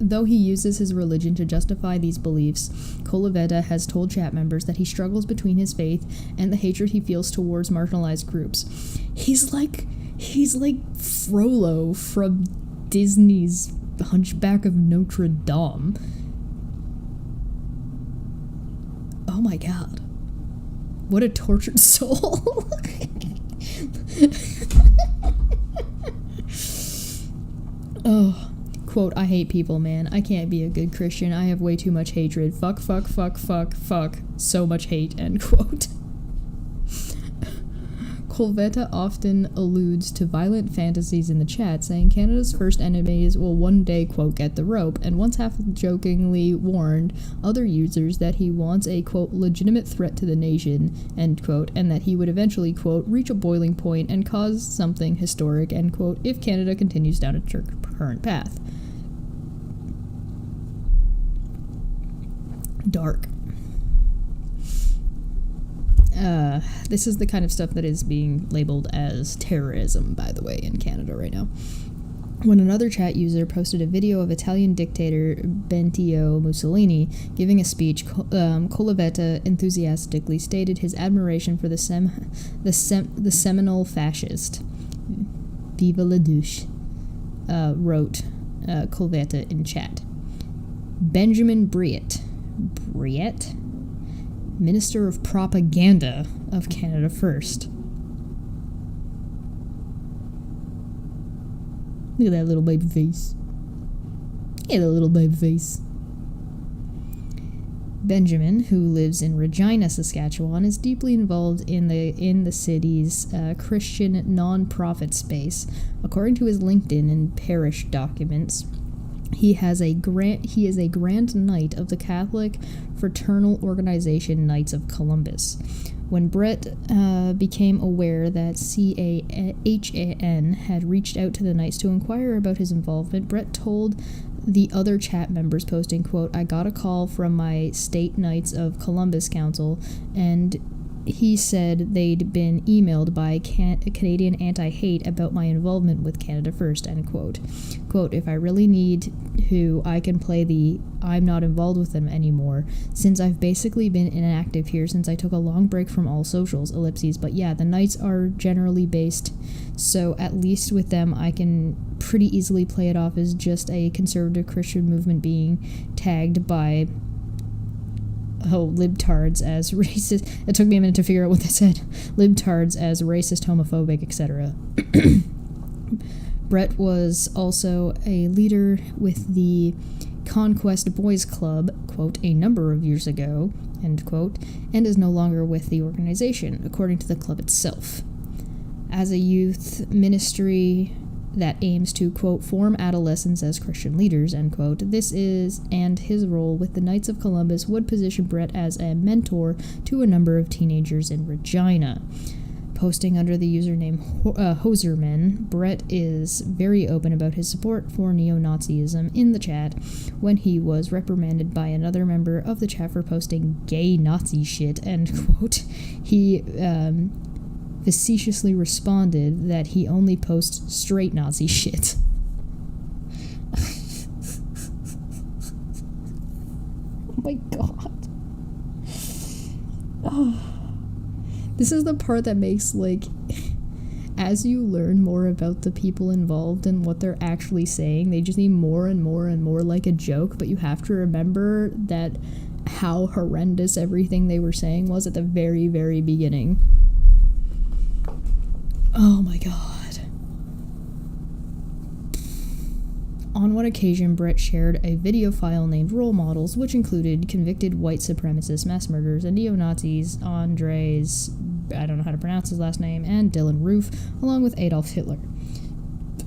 Though he uses his religion to justify these beliefs, Colaveta has told chat members that he struggles between his faith and the hatred he feels towards marginalized groups. He's like Frollo from Disney's Hunchback of Notre Dame. Oh my god. What a tortured soul. Oh. Quote, I hate people, man. I can't be a good Christian. I have way too much hatred. Fuck. So much hate, end quote. Colaveta often alludes to violent fantasies in the chat, saying Canada's first enemies will one day, quote, get the rope, and once half-jokingly warned other users that he wants a, quote, legitimate threat to the nation, end quote, and that he would eventually, quote, reach a boiling point and cause something historic, end quote, if Canada continues down its current path. Dark. This is the kind of stuff that is being labeled as terrorism, by the way, in Canada right now. When another chat user posted a video of Italian dictator Benito Mussolini giving a speech, Colaveta enthusiastically stated his admiration for the seminal fascist. Viva la douche, wrote Colaveta in chat. Benjamin Briet, Minister of Propaganda of Canada First. Look at that little baby face. Benjamin, who lives in Regina, Saskatchewan, is deeply involved in the city's Christian non-profit space. According to his LinkedIn and parish documents, he is a Grand Knight of the Catholic fraternal organization Knights of Columbus. When Brett became aware that CAHAN had reached out to the Knights to inquire about his involvement, Brett told the other chat members posting, quote, I got a call from my state Knights of Columbus Council, and he said they'd been emailed by Canadian Anti-Hate about my involvement with Canada First, end quote. Quote, if I really need to, I can play the I'm not involved with them anymore, since I've basically been inactive here since I took a long break from all socials, ellipses, but yeah, the Knights are generally based, so at least with them I can pretty easily play it off as just a conservative Christian movement being tagged by libtards as racist. It took me a minute to figure out what they said. Libtards as racist, homophobic, etc. Brett was also a leader with the Conquest Boys Club, quote, a number of years ago, end quote, and is no longer with the organization, according to the club itself. As a youth ministry that aims to, quote, form adolescents as Christian leaders, end quote, this is, and his role with the Knights of Columbus would position Brett as a mentor to a number of teenagers in Regina. Posting under the username Hoserman, Brett is very open about his support for neo-Nazism in the chat. When he was reprimanded by another member of the chat for posting gay Nazi shit, end quote, he facetiously responded that he only posts straight Nazi shit. Oh my god. Oh. This is the part that makes, like, as you learn more about the people involved and what they're actually saying, they just seem more and more and more like a joke, but you have to remember that how horrendous everything they were saying was at the very, very beginning. Oh my god. On one occasion, Brett shared a video file named Role Models, which included convicted white supremacist mass murderers and neo-Nazis Andres, I don't know how to pronounce his last name, and Dylan Roof, along with Adolf Hitler.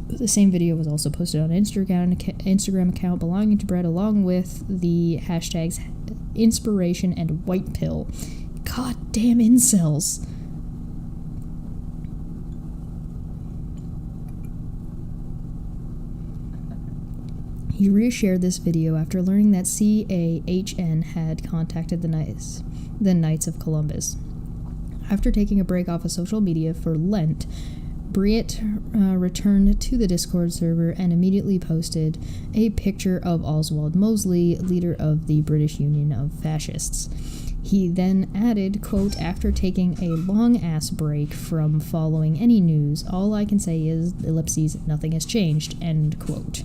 The same video was also posted on an Instagram account belonging to Brett, along with the hashtags inspiration and white pill. God damn incels. He reshared this video after learning that CAHN had contacted the Knights of Columbus. After taking a break off of social media for Lent, Briet returned to the Discord server and immediately posted a picture of Oswald Mosley, leader of the British Union of Fascists. He then added, quote, after taking a long-ass break from following any news, all I can say is, ellipses, nothing has changed, end quote.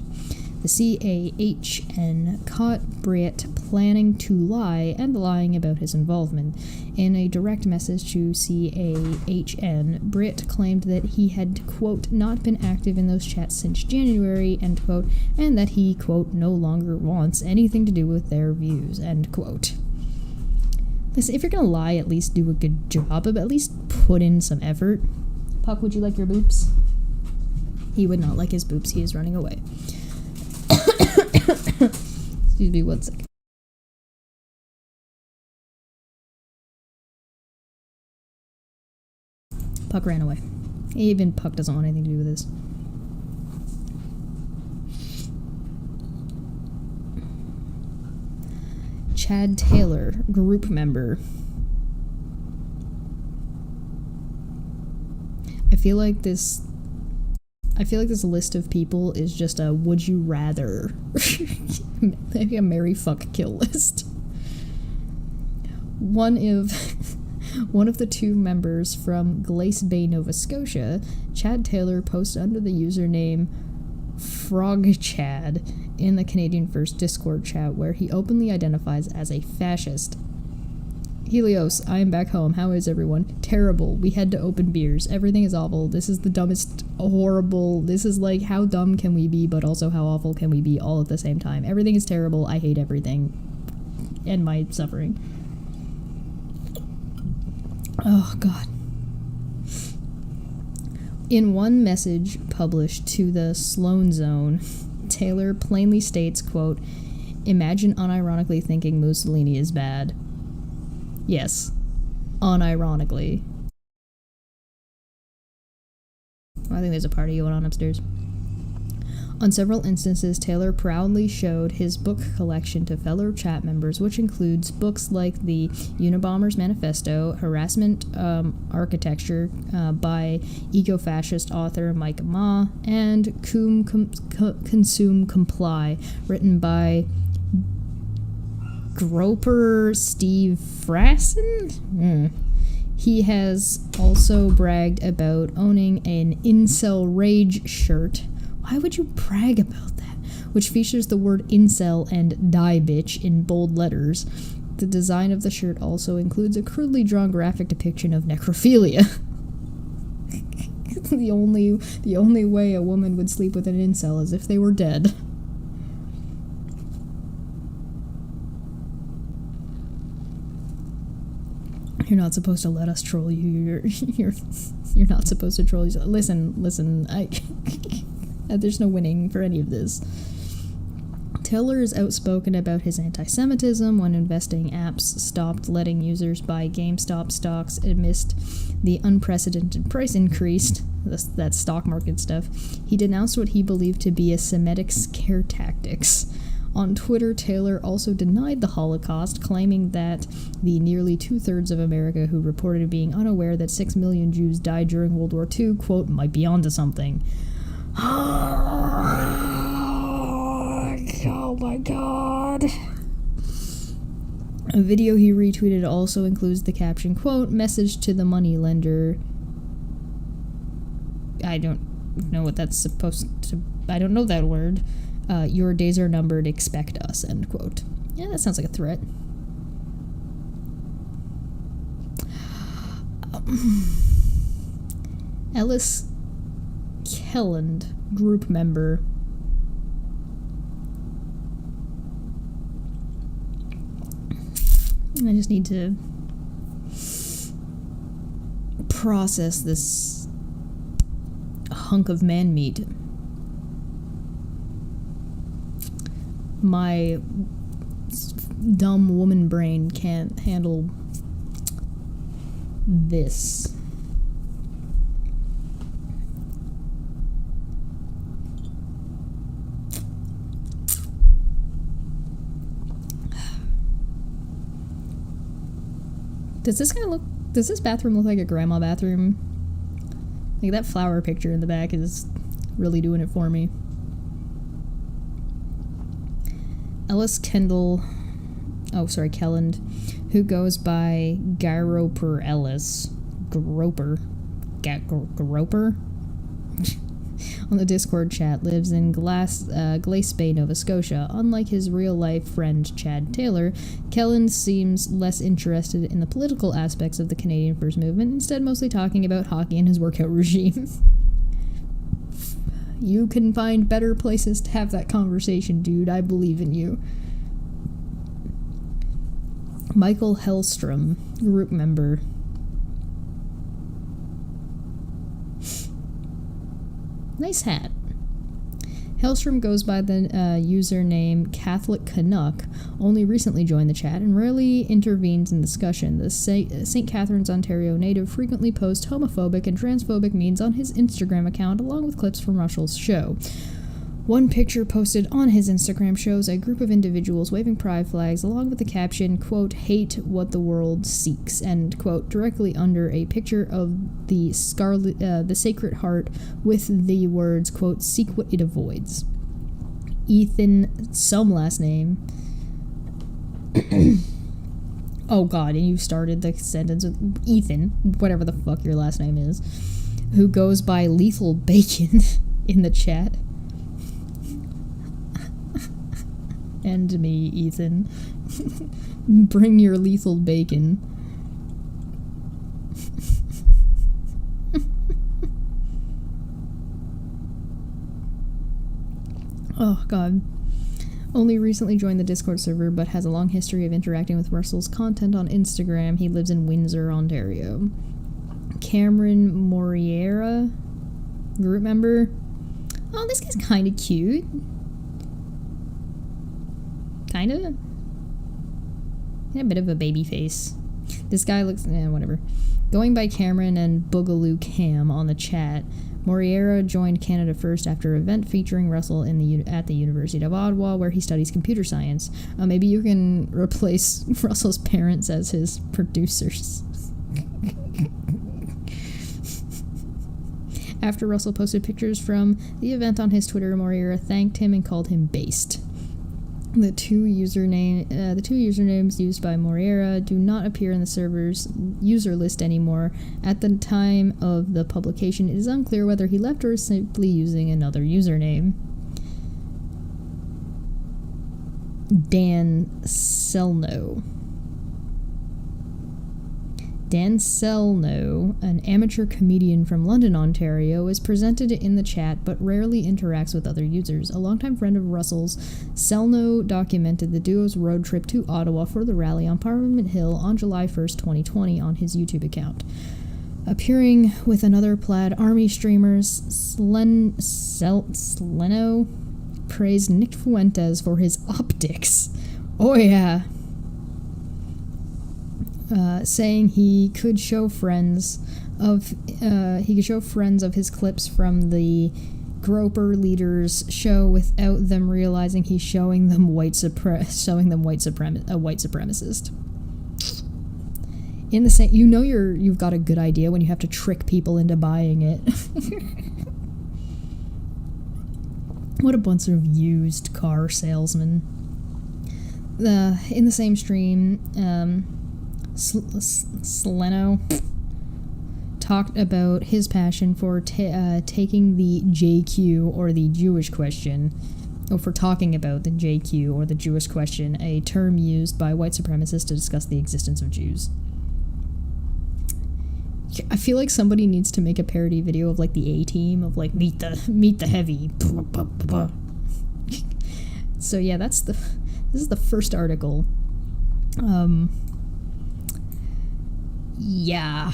The CAHN caught Briet planning to lie and lying about his involvement. In a direct message to CAHN, Briet claimed that he had, quote, not been active in those chats since January, end quote, and that he, quote, no longer wants anything to do with their views, end quote. Listen, if you're gonna lie, at least do a good job, but at least put in some effort. Puck, would you like your boops? He would not like his boops. He is running away. Excuse me 1 second. Puck ran away. Even Puck doesn't want anything to do with this. Chad Taylor, group member. I feel like this list of people is just a would you rather. Maybe a marry, fuck, kill list. One of the two members from Glace Bay, Nova Scotia, Chad Taylor, posts under the username FrogChad in the Canadian First Discord chat, where he openly identifies as a fascist. Helios, I am back home. How is everyone? Terrible. We had to open beers. Everything is awful. This is the dumbest, horrible. This is like, how dumb can we be, but also how awful can we be all at the same time? Everything is terrible. I hate everything. And my suffering. Oh, God. In one message published to the Sloan Zone, Taylor plainly states, quote, imagine unironically thinking Mussolini is bad. Yes, unironically. I think there's a party going on upstairs. On several instances, Taylor proudly showed his book collection to fellow chat members, which includes books like the Unabomber's Manifesto, Harassment Architecture by eco-fascist author Mike Ma, and Consume Comply, written by Groper Steve Frassen? He has also bragged about owning an Incel Rage shirt. Why would you brag about that? Which features the word incel and die bitch in bold letters. The design of the shirt also includes a crudely drawn graphic depiction of necrophilia. The only way a woman would sleep with an incel is if they were dead. You're not supposed to let us troll you. You're not supposed to troll you. Listen. There's no winning for any of this. Taylor is outspoken about his anti-Semitism when investing apps stopped letting users buy GameStop stocks amidst the unprecedented price increase, that stock market stuff. He denounced what he believed to be a Semitic scare tactics. On Twitter, Taylor also denied the Holocaust, claiming that the nearly two-thirds of America who reported being unaware that 6 million Jews died during World War II, quote, might be onto something. Oh my god. A video he retweeted also includes the caption, quote, message to the money lender. I don't know what that's supposed to... I don't know that word. Your days are numbered, expect us, end quote. Yeah, that sounds like a threat. Ellis Kelland, group member. I just need to process this hunk of man meat. My dumb woman brain can't handle this. Does this bathroom look like a grandma bathroom? Like, that flower picture in the back is really doing it for me. Ellis Kelland, who goes by Gyroper Ellis. Groper? On the Discord chat, lives in Glace Bay, Nova Scotia. Unlike his real-life friend Chad Taylor, Kelland seems less interested in the political aspects of the Canadian First Movement, instead mostly talking about hockey and his workout regime. You can find better places to have that conversation, dude. I believe in you. Michael Hellstrom, group member. Nice hat. Hellstrom goes by the username Catholic Canuck, only recently joined the chat, and rarely intervenes in discussion. The St. Catharines, Ontario native frequently posts homophobic and transphobic memes on his Instagram account, along with clips from Russell's show. One picture posted on his Instagram shows a group of individuals waving pride flags, along with the caption, quote, hate what the world seeks, end quote, directly under a picture of the Sacred Heart with the words, quote, seek what it avoids. Ethan, some last name. Oh god, and you started the sentence with Ethan, whatever the fuck your last name is, who goes by Lethal Bacon in the chat. And me, Ethan. Bring your lethal bacon. Oh, God. Only recently joined the Discord server, but has a long history of interacting with Russell's content on Instagram. He lives in Windsor, Ontario. Cameron Moriera, group member. Oh, this guy's kind of cute. Kind of? Yeah, a bit of a baby face. This guy looks... whatever. Going by Cameron and Boogaloo Cam on the chat, Moriera joined Canada First after an event featuring Russell at the University of Ottawa, where he studies computer science. Maybe you can replace Russell's parents as his producers. After Russell posted pictures from the event on his Twitter, Moriera thanked him and called him based. The two usernames used by Moriera do not appear in the server's user list anymore. At the time of the publication, it is unclear whether he left or is simply using another username. Dan Selno, an amateur comedian from London, Ontario, is presented in the chat but rarely interacts with other users. A longtime friend of Russell's, Selno documented the duo's road trip to Ottawa for the rally on Parliament Hill on July 1st, 2020 on his YouTube account. Appearing with another plaid army streamers, Sleno praised Nick Feuentes for his optics. Oh yeah. Saying he could show friends of his clips from the Groper leaders show without them realizing he's showing them a white supremacist. In the same, you've got a good idea when you have to trick people into buying it. What a bunch of used car salesmen. In the same stream, Sleno talked about his passion for taking the JQ, or the Jewish question, or for talking about the JQ, or the Jewish question, a term used by white supremacists to discuss the existence of Jews. I feel like somebody needs to make a parody video of like the A-Team, of like meet the heavy. So yeah, this is the first article. Yeah.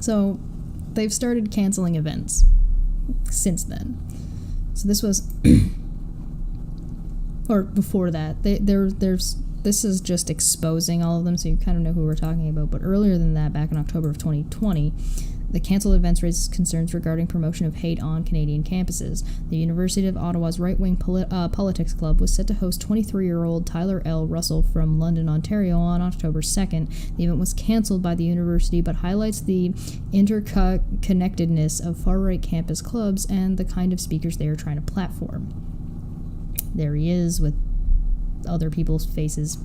So they've started canceling events since then. So this was, or before that, this is just exposing all of them, so you kind of know who we're talking about. But earlier than that, back in October of 2020, the canceled events raised concerns regarding promotion of hate on Canadian campuses. The University of Ottawa's right-wing politics club was set to host 23-year-old Tyler L. Russell from London, Ontario on October 2nd. The event was cancelled by the university, but highlights the interconnectedness of far-right campus clubs and the kind of speakers they are trying to platform. There he is with other people's faces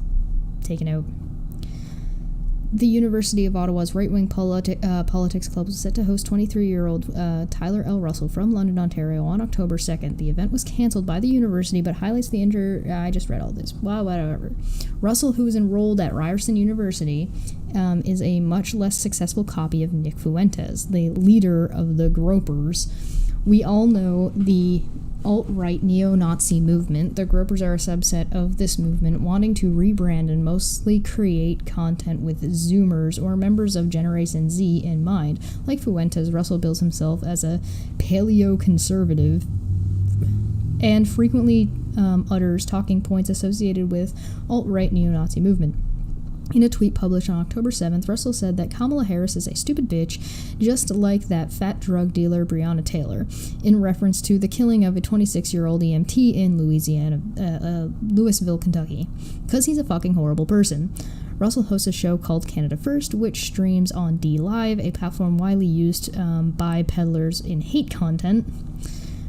taken out. The University of Ottawa's right-wing politics club was set to host 23-year-old Tyler L. Russell from London, Ontario on October 2nd. The event was cancelled by the university, but highlights the I just read all this. Wow, whatever. Russell, who is enrolled at Ryerson University, is a much less successful copy of Nick Feuentes, the leader of the Gropers. We all know the alt-right neo-Nazi movement. The Gropers are a subset of this movement, wanting to rebrand and mostly create content with Zoomers or members of Generation Z in mind. Like Feuentes, Russell bills himself as a paleo-conservative and frequently utters talking points associated with alt-right neo-Nazi movement. In a tweet published on October 7th, Russell said that Kamala Harris is a stupid bitch, just like that fat drug dealer Breonna Taylor, in reference to the killing of a 26-year-old EMT in Louisville, Kentucky, because he's a fucking horrible person. Russell hosts a show called Canada First, which streams on DLive, a platform widely used by peddlers in hate content.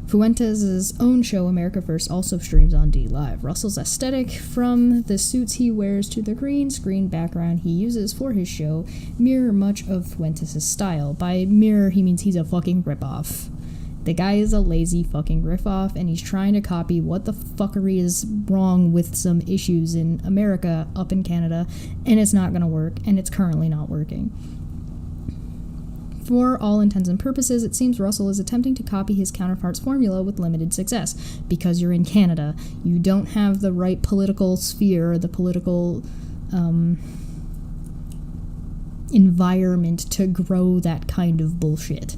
Feuentes' own show, America First, also streams on DLive. Russell's aesthetic, from the suits he wears to the green screen background he uses for his show, mirror much of Feuentes' style. By mirror, he means he's a fucking ripoff. The guy is a lazy fucking riff-off, and he's trying to copy what the fuckery is wrong with some issues in America up in Canada, and it's not gonna work, and it's currently not working. For all intents and purposes, it seems Russell is attempting to copy his counterpart's formula with limited success. Because you're in Canada, you don't have the right political sphere, the political environment to grow that kind of bullshit.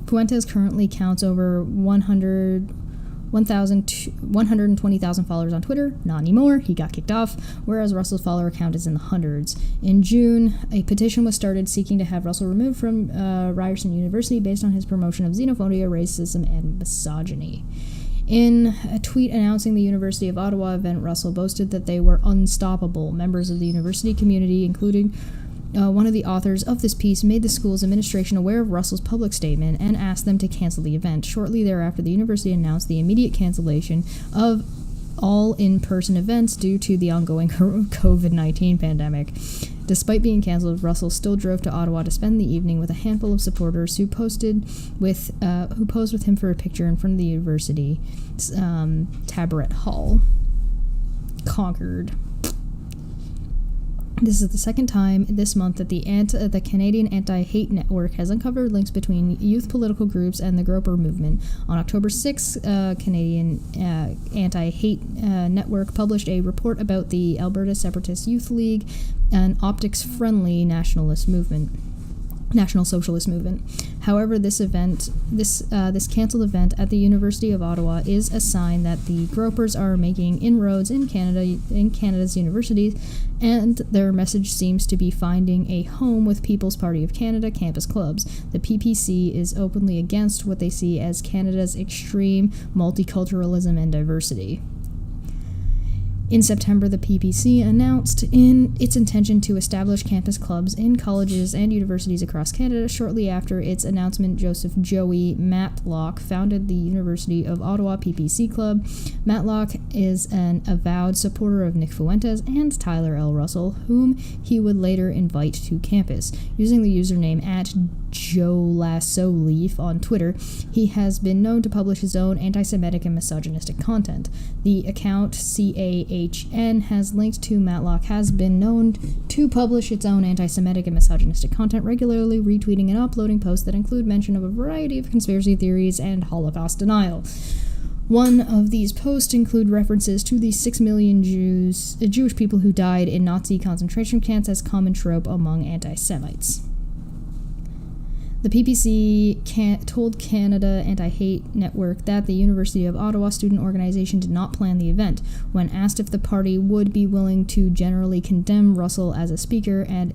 Feuentes currently counts over 120,000 followers on Twitter. Not anymore. He got kicked off, whereas Russell's follower count is in the hundreds. In June, a petition was started seeking to have Russell removed from Ryerson University based on his promotion of xenophobia, racism, and misogyny. In a tweet announcing the University of Ottawa event, Russell boasted that they were unstoppable. Members of the university community, including one of the authors of this piece, made the school's administration aware of Russell's public statement and asked them to cancel the event. Shortly thereafter, the university announced the immediate cancellation of all in-person events due to the ongoing COVID-19 pandemic. Despite being canceled, Russell still drove to Ottawa to spend the evening with a handful of supporters who posed with him for a picture in front of the university's Tabaret Hall. Conquered. This is the second time this month that the Canadian Anti-Hate Network has uncovered links between youth political groups and the Groper movement. On October 6, Canadian Anti-Hate Network published a report about the Alberta Separatist Youth League, an optics-friendly National Socialist movement. However, this cancelled event at the University of Ottawa is a sign that the Gropers are making inroads in Canada's universities, and their message seems to be finding a home with People's Party of Canada campus clubs. The PPC is openly against what they see as Canada's extreme multiculturalism and diversity. In September, the PPC announced its intention to establish campus clubs in colleges and universities across Canada. Shortly after its announcement, Joseph Joey Matlock founded the University of Ottawa PPC Club. Matlock is an avowed supporter of Nick Feuentes and Tyler L. Russell, whom he would later invite to campus. Using the username @JoeLassoLeaf on Twitter, he has been known to publish his own anti-Semitic and misogynistic content. The account CAHN has linked to Matlock has been known to publish its own anti-Semitic and misogynistic content, regularly retweeting and uploading posts that include mention of a variety of conspiracy theories and Holocaust denial. One of these posts include references to the 6 million Jewish people who died in Nazi concentration camps as common trope among anti-Semites. The PPC told Canada Anti-Hate Network that the University of Ottawa student organization did not plan the event. When asked if the party would be willing to generally condemn Russell as a speaker at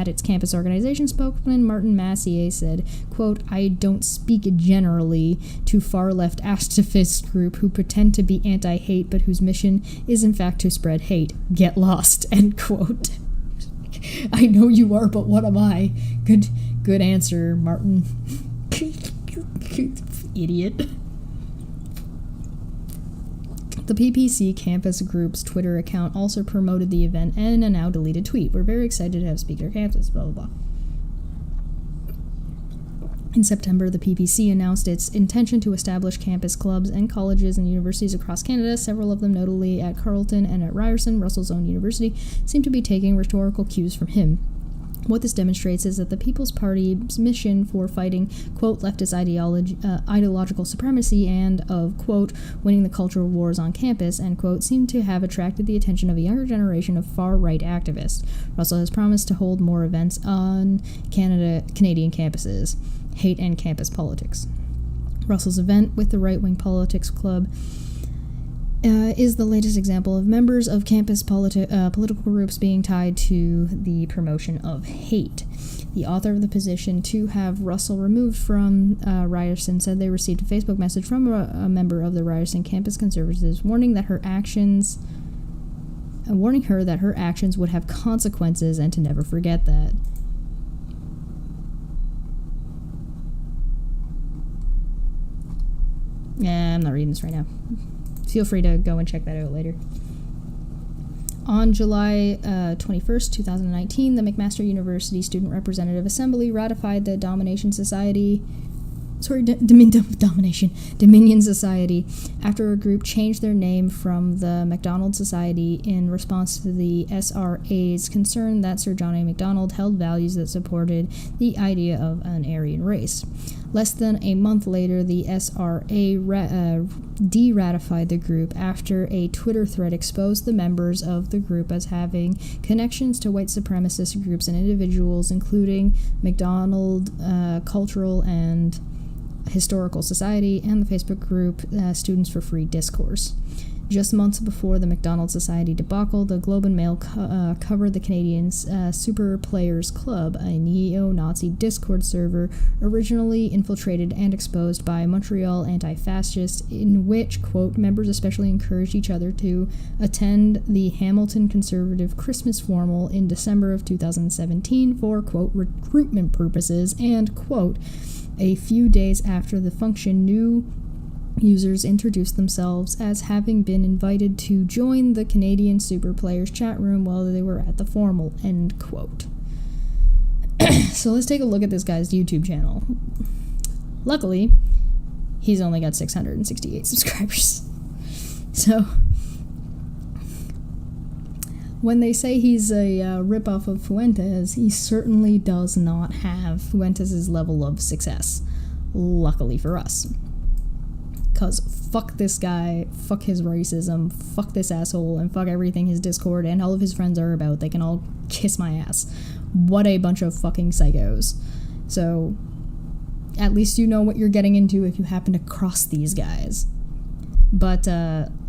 its campus organization, spokesman Martin Massier said, quote, "I don't speak generally to far-left activist group who pretend to be anti-hate but whose mission is in fact to spread hate. Get lost," end quote. I know you are, but what am I? Good answer, Martin. Idiot. The PPC campus group's Twitter account also promoted the event in a now deleted tweet. "We're very excited to have speaker campus, blah, blah, blah." In September, the PPC announced its intention to establish campus clubs and colleges and universities across Canada. Several of them, notably at Carleton and at Ryerson, Russell's own university, seem to be taking rhetorical cues from him. What this demonstrates is that the People's Party's mission for fighting, quote, leftist ideological supremacy and of, quote, winning the cultural wars on campus, end quote, seem to have attracted the attention of a younger generation of far-right activists. Russell has promised to hold more events on Canadian campuses. Hate and campus politics. Russell's event with the right-wing politics club is the latest example of members of campus political groups being tied to the promotion of hate. The author of the petition to have Russell removed from Ryerson said they received a Facebook message from a member of the Ryerson campus conservatives warning her that her actions would have consequences and to never forget that. I'm not reading this right now. Feel free to go and check that out later. On July 21st, 2019, the McMaster University Student Representative Assembly ratified the Dominion Society after a group changed their name from the MacDonald Society in response to the SRA's concern that Sir John A. Macdonald held values that supported the idea of an Aryan race. Less than a month later, the SRA de-ratified the group after a Twitter thread exposed the members of the group as having connections to white supremacist groups and individuals, including MacDonald Cultural and Historical Society and the Facebook group Students for Free Discourse. Just months before the MacDonald Society debacle, the Globe and Mail covered the Canadian Super Players Club, a neo-Nazi Discord server originally infiltrated and exposed by Montreal anti-fascists, in which, quote, members especially encouraged each other to attend the Hamilton Conservative Christmas formal in December of 2017 for, quote, recruitment purposes, and, quote, a few days after the function, new users introduced themselves as having been invited to join the Canadian Super Players chat room while they were at the formal, end quote. So let's take a look at this guy's YouTube channel. Luckily, he's only got 668 subscribers. So, when they say he's a ripoff of Feuentes, he certainly does not have Fuentes' level of success. Luckily for us. Because fuck this guy, fuck his racism, fuck this asshole, and fuck everything his Discord and all of his friends are about. They can all kiss my ass. What a bunch of fucking psychos. So, at least you know what you're getting into if you happen to cross these guys. But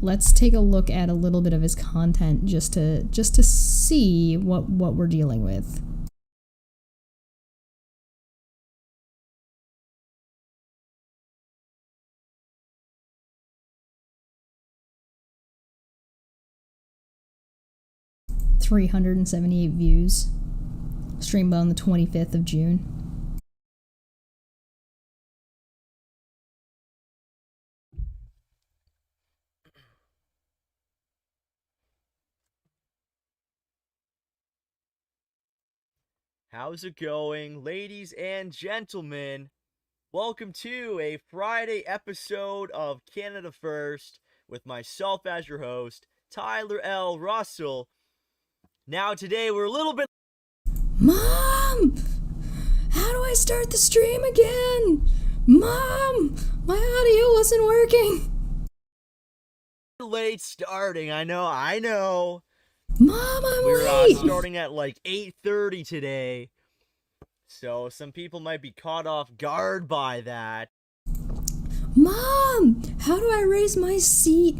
let's take a look at a little bit of his content just to see what we're dealing with. $378 views. Streamed on the 25th of June. How's it going, ladies and gentlemen? Welcome to a Friday episode of Canada First with myself as your host, Tyler L. Russell. Now today we're a little bit... Mom! How do I start the stream again? Mom! My audio wasn't working! late starting, I know. Mom, I'm We're late! starting at like 8:30 today. So some people might be caught off guard by that. Mom! How do I raise my seat?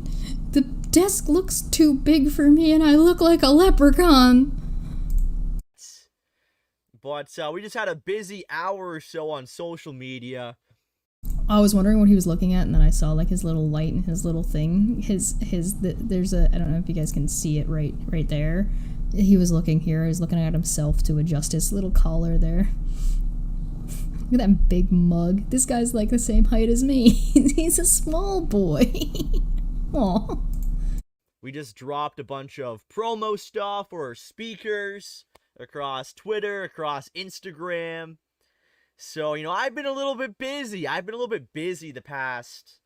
The desk looks too big for me and I look like a leprechaun. But we just had a busy hour or so on social media. I was wondering what he was looking at, and then I saw like his little light and his little thing. There's a, I don't know if you guys can see it right there. He was looking here. He was looking at himself to adjust his little collar there. Look at that big mug. This guy's like the same height as me. He's a small boy. Aw. We just dropped a bunch of promo stuff for our speakers across Twitter, across Instagram. So, I've been a little bit busy. The past,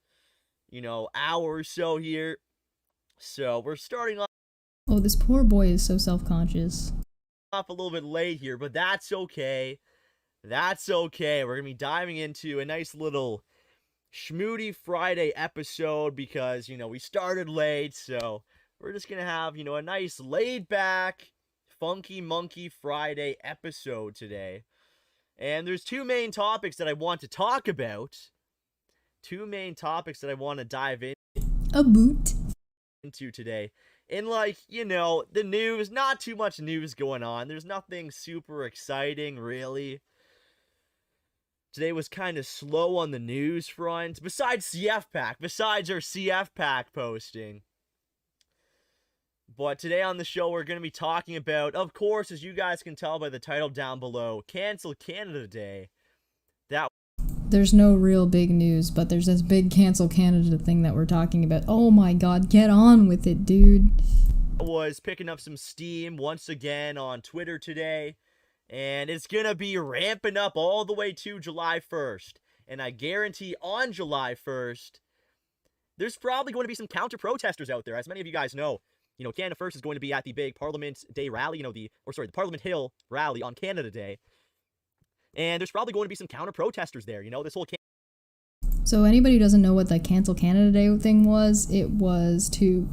hour or so here. So, we're starting off... Oh, this poor boy is so self-conscious. ...off a little bit late here, but that's okay. That's okay. We're going to be diving into a nice little Schmoody Friday episode because, we started late. So, we're just going to have, a nice laid-back, funky monkey Friday episode today. And there's two main topics that I want to talk about. Two main topics that I want to dive into today. And the news, not too much news going on. There's nothing super exciting, really. Today was kind of slow on the news front. Besides our CF Pack posting. But today on the show, we're going to be talking about, of course, as you guys can tell by the title down below, Cancel Canada Day. There's no real big news, but there's this big Cancel Canada thing that we're talking about. Oh my god, get on with it, dude. I was picking up some steam once again on Twitter today, and it's going to be ramping up all the way to July 1st. And I guarantee on July 1st, there's probably going to be some counter-protesters out there, as many of you guys know. Canada First is going to be at the big Parliament Day rally, the Parliament Hill rally on Canada Day. And there's probably going to be some counter-protesters there, this whole... So anybody who doesn't know what the Cancel Canada Day thing was, it was to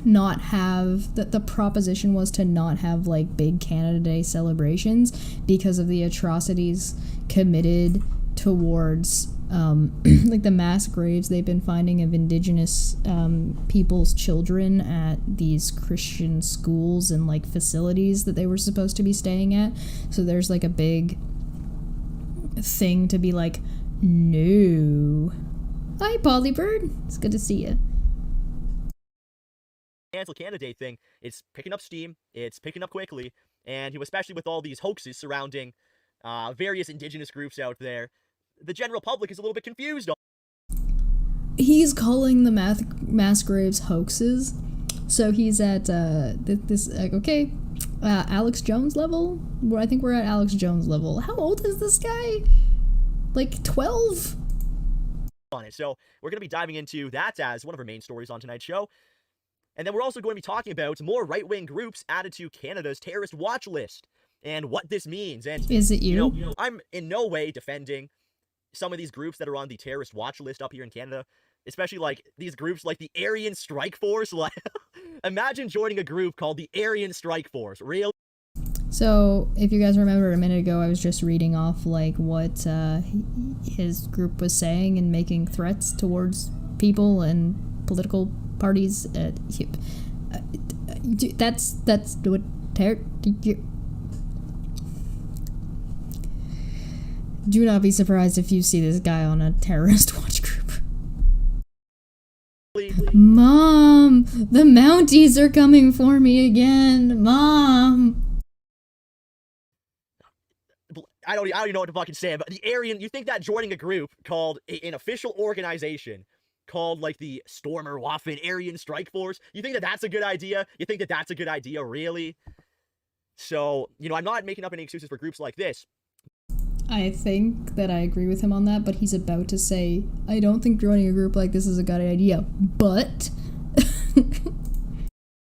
not have... The proposition was to not have, big Canada Day celebrations because of the atrocities committed towards... the mass graves they've been finding of Indigenous people's children at these Christian schools and facilities that they were supposed to be staying at. So there's a big thing to be no. Hi, Pollybird. It's good to see you. Cancel Canada Day thing, it's picking up steam, it's picking up quickly, and especially with all these hoaxes surrounding various Indigenous groups out there, the general public is a little bit confused on. He's calling the mass graves hoaxes. So he's at Alex Jones level? I think we're at Alex Jones level. How old is this guy? 12? On it. So we're going to be diving into that as one of our main stories on tonight's show. And then we're also going to be talking about more right-wing groups added to Canada's terrorist watch list and what this means. And Is it you? I'm in no way defending some of these groups that are on the terrorist watch list up here in Canada, especially like these groups like the Aryan Strike Force. Like, imagine joining a group called the Aryan Strike Force. Real. So, if you guys remember a minute ago, I was just reading off like what his group was saying and making threats towards people and political parties. That's what do not be surprised if you see this guy on a terrorist watch group. Mom, the Mounties are coming for me again. Mom. I don't even know what to fucking say, but the Aryan, you think that joining a group called an official organization called like the Stormerwaffen Aryan Strike Force, you think that that's a good idea? You think that that's a good idea, really? So, I'm not making up any excuses for groups like this. I think that I agree with him on that, but he's about to say, I don't think joining a group like this is a good idea, but...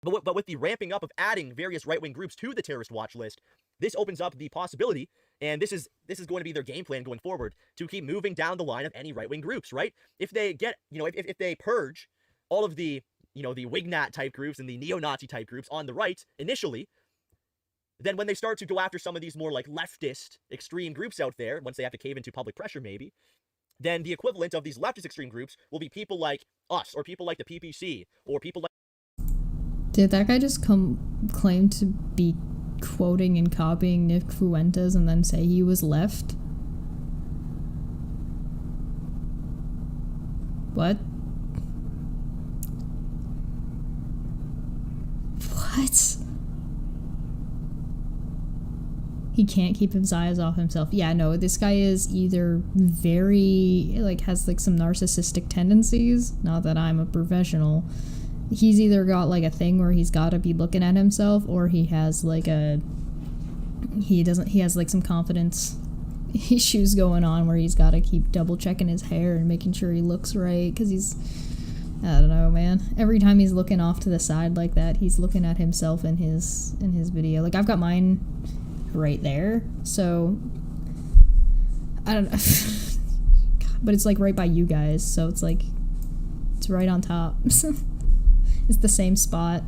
But with the ramping up of adding various right-wing groups to the terrorist watch list, this opens up the possibility, and this is going to be their game plan going forward, to keep moving down the line of any right-wing groups, right? If they get, if they purge all of the, the Wignat type groups and the neo-Nazi type groups on the right initially, then when they start to go after some of these more like leftist extreme groups out there, once they have to cave into public pressure maybe, then the equivalent of these leftist extreme groups will be people like us, or people like the PPC, or people like... Did that guy just claim to be quoting and copying Nick Feuentes and then say he was left? What? What? He can't keep his eyes off himself. Yeah, no, this guy is either very, has, some narcissistic tendencies. Not that I'm a professional. He's either got, a thing where he's gotta be looking at himself, or he has, he has, some confidence issues going on where he's gotta keep double-checking his hair and making sure he looks right, because he's... I don't know, man. Every time he's looking off to the side like that, he's looking at himself in his video. I've got mine right there, so I don't know. God, but it's right by you guys, so it's it's right on top. It's the same spot.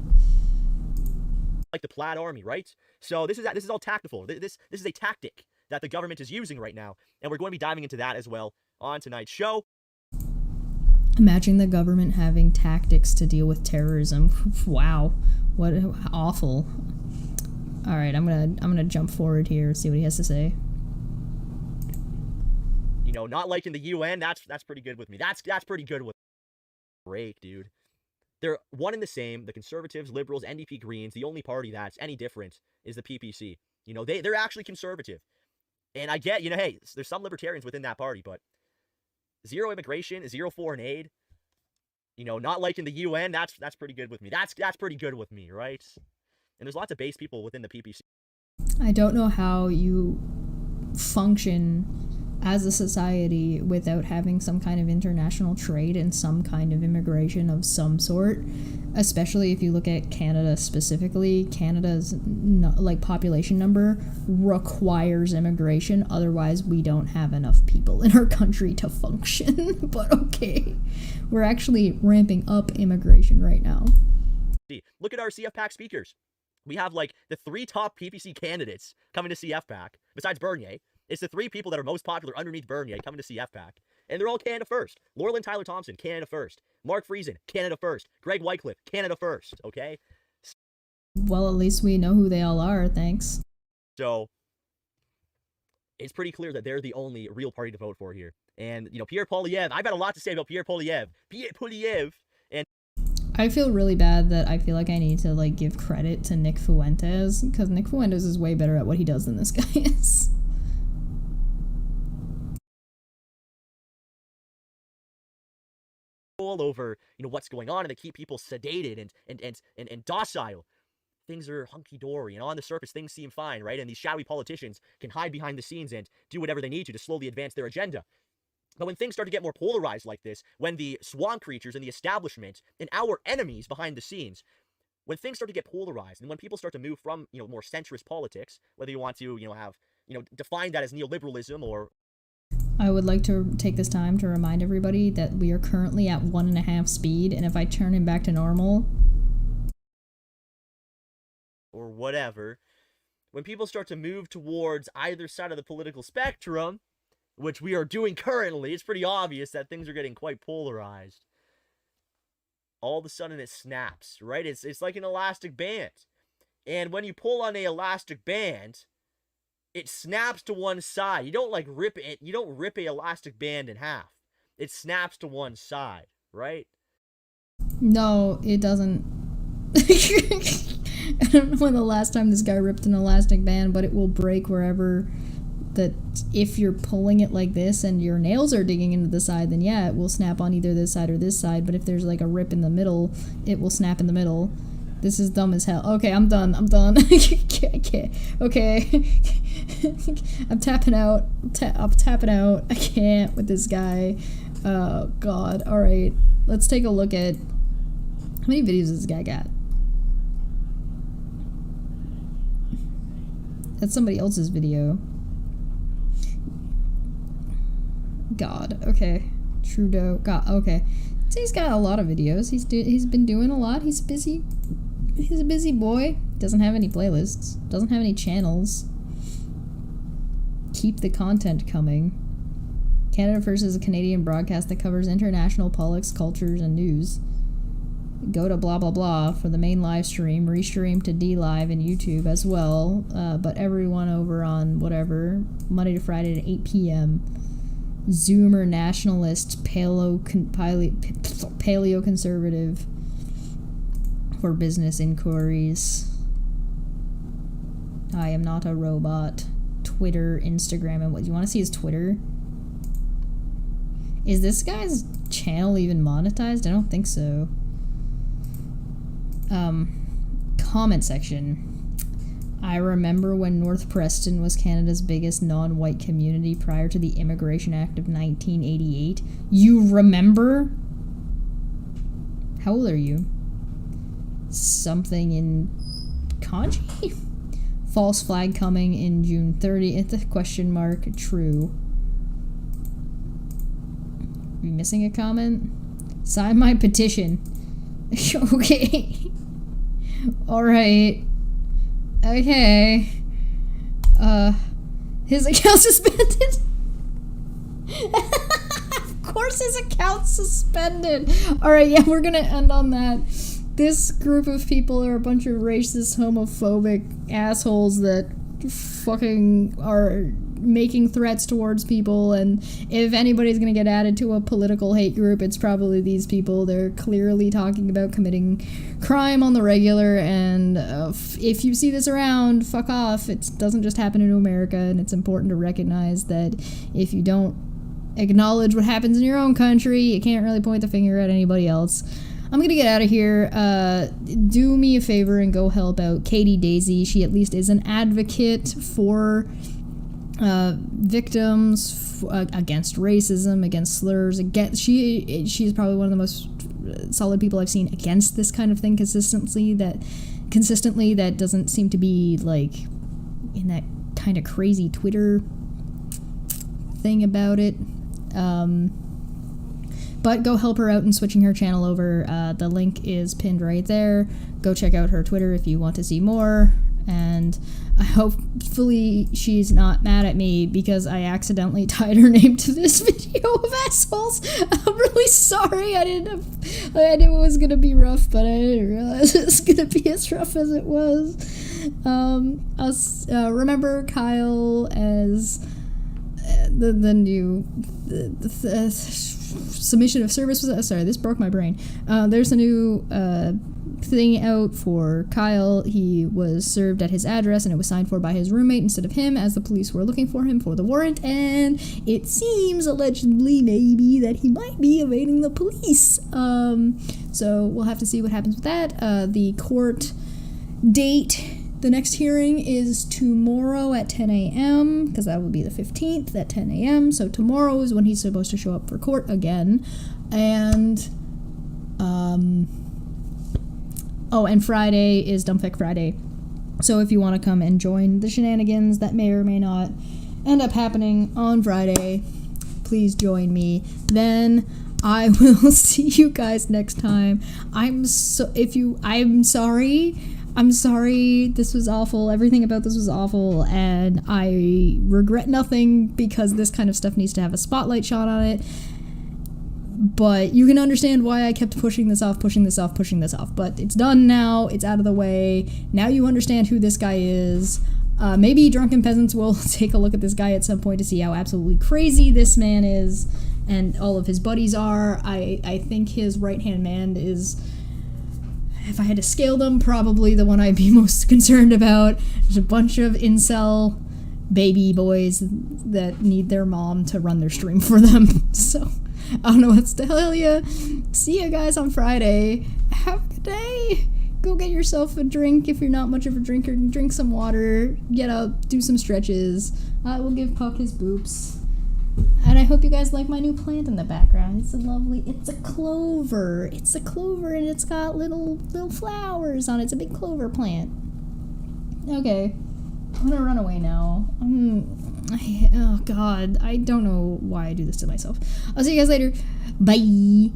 Like the Plaid Army, right? So this is all tactical. This is a tactic that the government is using right now, and we're going to be diving into that as well on tonight's show. Imagine the government having tactics to deal with terrorism. Wow, what awful. All right, I'm gonna jump forward here, see what he has to say. Not like in the UN. That's pretty good with me. That's pretty good with break, dude. They're one and the same. The Conservatives, Liberals, NDP, Greens. The only party that's any different is the PPC. They're actually conservative, and I get hey, there's some libertarians within that party, but zero immigration, zero foreign aid. Not like in the UN. That's pretty good with me. That's pretty good with me, right? And there's lots of base people within the PPC. I don't know how you function as a society without having some kind of international trade and some kind of immigration of some sort, especially if you look at Canada specifically. Canada's population number requires immigration, otherwise we don't have enough people in our country to function. But okay, we're actually ramping up immigration right now. Look at our CF PAC speakers. We have the 3 top PPC candidates coming to CF PAC, besides Bernier. It's the 3 people that are most popular underneath Bernier coming to CF PAC. And they're all Canada first. Laurelyn Tyler Thompson, Canada first. Mark Friesen, Canada first. Greg Wycliffe, Canada first, okay? Well, at least we know who they all are, thanks. So, it's pretty clear that they're the only real party to vote for here. And, Pierre Poilievre, I've got a lot to say about Pierre Poilievre. Pierre Poilievre, and... I feel really bad that I feel like I need to, give credit to Nick Feuentes, because Nick Feuentes is way better at what he does than this guy is. Over what's going on, and they keep people sedated and docile. Things are hunky-dory, and on the surface things seem fine, right? And these shadowy politicians can hide behind the scenes and do whatever they need to slowly advance their agenda. But when things start to get more polarized like this, when the swamp creatures and the establishment and our enemies behind the scenes, when things start to get polarized and when people start to move from, more centrist politics, whether you want to, have, define that as neoliberalism or I would like to take this time to remind everybody that we are currently at 1.5 speed, and if I turn him back to normal, or whatever, when people start to move towards either side of the political spectrum, which we are doing currently, it's pretty obvious that things are getting quite polarized. All of a sudden it snaps, right? It's like an elastic band. And when you pull on an elastic band, it snaps to one side. You don't like rip it. You don't rip a elastic band in half. It snaps to one side, right? no, it doesn't. I don't know when the last time this guy ripped an elastic band, but it will break wherever that if you're pulling it like this and your nails are digging into the side, then yeah, it will snap on either this side or this side. But if there's like a rip in the middle, it will snap in the middle. This is dumb as hell. Okay, I'm done. Okay. I'm tapping out. I'm tapping out. I can't with this guy. Oh, God. All right. Let's take a look at how many videos this guy got. That's somebody else's video. God. Okay. Trudeau. God. Okay. So he's got a lot of videos. He's been doing a lot. He's busy. He's a busy boy. Doesn't have any playlists. Doesn't have any channels. Keep the content coming. Canada First is a Canadian broadcast that covers international politics, cultures, and news. Go to blah blah blah for the main live stream. Restream to DLive and YouTube as well. But everyone over on whatever, Monday to Friday at 8 p.m. Zoomer nationalist, paleo conservative for business inquiries. I am not a robot. Twitter, Instagram, and what you want to see is Twitter. Is this guy's channel even monetized? I don't think so. Comment section. I remember when North Preston was Canada's biggest non-white community prior to the Immigration Act of 1988. You remember? How old are you? Something in kanji? False flag coming in June 30th, question mark, true. Are you missing a comment? Sign my petition. Okay. Alright. Okay. His account suspended. Of course his account's suspended. Alright, yeah, we're gonna end on that. This group of people are a bunch of racist, homophobic assholes that fucking are making threats towards people, and if anybody's gonna get added to a political hate group, it's probably these people. They're clearly talking about committing crime on the regular, and if you see this around, fuck off. It doesn't just happen in America, and it's important to recognize that if you don't acknowledge what happens in your own country, you can't really point the finger at anybody else. I'm gonna get out of here. Do me a favor and go help out Katie Daisy. She at least is an advocate for victims, against racism, against slurs. She's probably one of the most solid people I've seen against this kind of thing consistently. That doesn't seem to be like in that kind of crazy Twitter thing about it. But go help her out in switching her channel over. The link is pinned right there. Go check out her Twitter if you want to see more. And hopefully she's not mad at me because I accidentally tied her name to this video of assholes. I'm really sorry. I knew it was going to be rough, but I didn't realize it was going to be as rough as it was. Remember Kyle as the new... submission of service was sorry, this broke my brain. There's a new thing out for Kyle. He was served at his address and it was signed for by his roommate instead of him, as the police were looking for him for the warrant, and it seems allegedly maybe that he might be evading the police. So we'll have to see what happens with that. The court date The next hearing is tomorrow at 10 a.m., because that will be the 15th at 10 a.m., so tomorrow is when he's supposed to show up for court again. And, and Friday is Dumbfuck Friday. So if you want to come and join the shenanigans that may or may not end up happening on Friday, please join me. Then I will see you guys next time. I'm sorry. This was awful. Everything about this was awful, and I regret nothing because this kind of stuff needs to have a spotlight shot on it. But you can understand why I kept pushing this off. But it's done now. It's out of the way. Now you understand who this guy is. Maybe Drunken Peasants will take a look at this guy at some point to see how absolutely crazy this man is and all of his buddies are. I think his right-hand man is, if I had to scale them, probably the one I'd be most concerned about. There's a bunch of incel baby boys that need their mom to run their stream for them. So I don't know what to tell you. See you guys on Friday. Have a good day. Go get yourself a drink if you're not much of a drinker. Drink some water. Get up. Do some stretches. I will give Puck his boops. And I hope you guys like my new plant in the background. It's a clover. It's a clover and it's got little flowers on it. It's a big clover plant. Okay. I'm gonna run away now. Oh god, I don't know why I do this to myself. I'll see you guys later. Bye.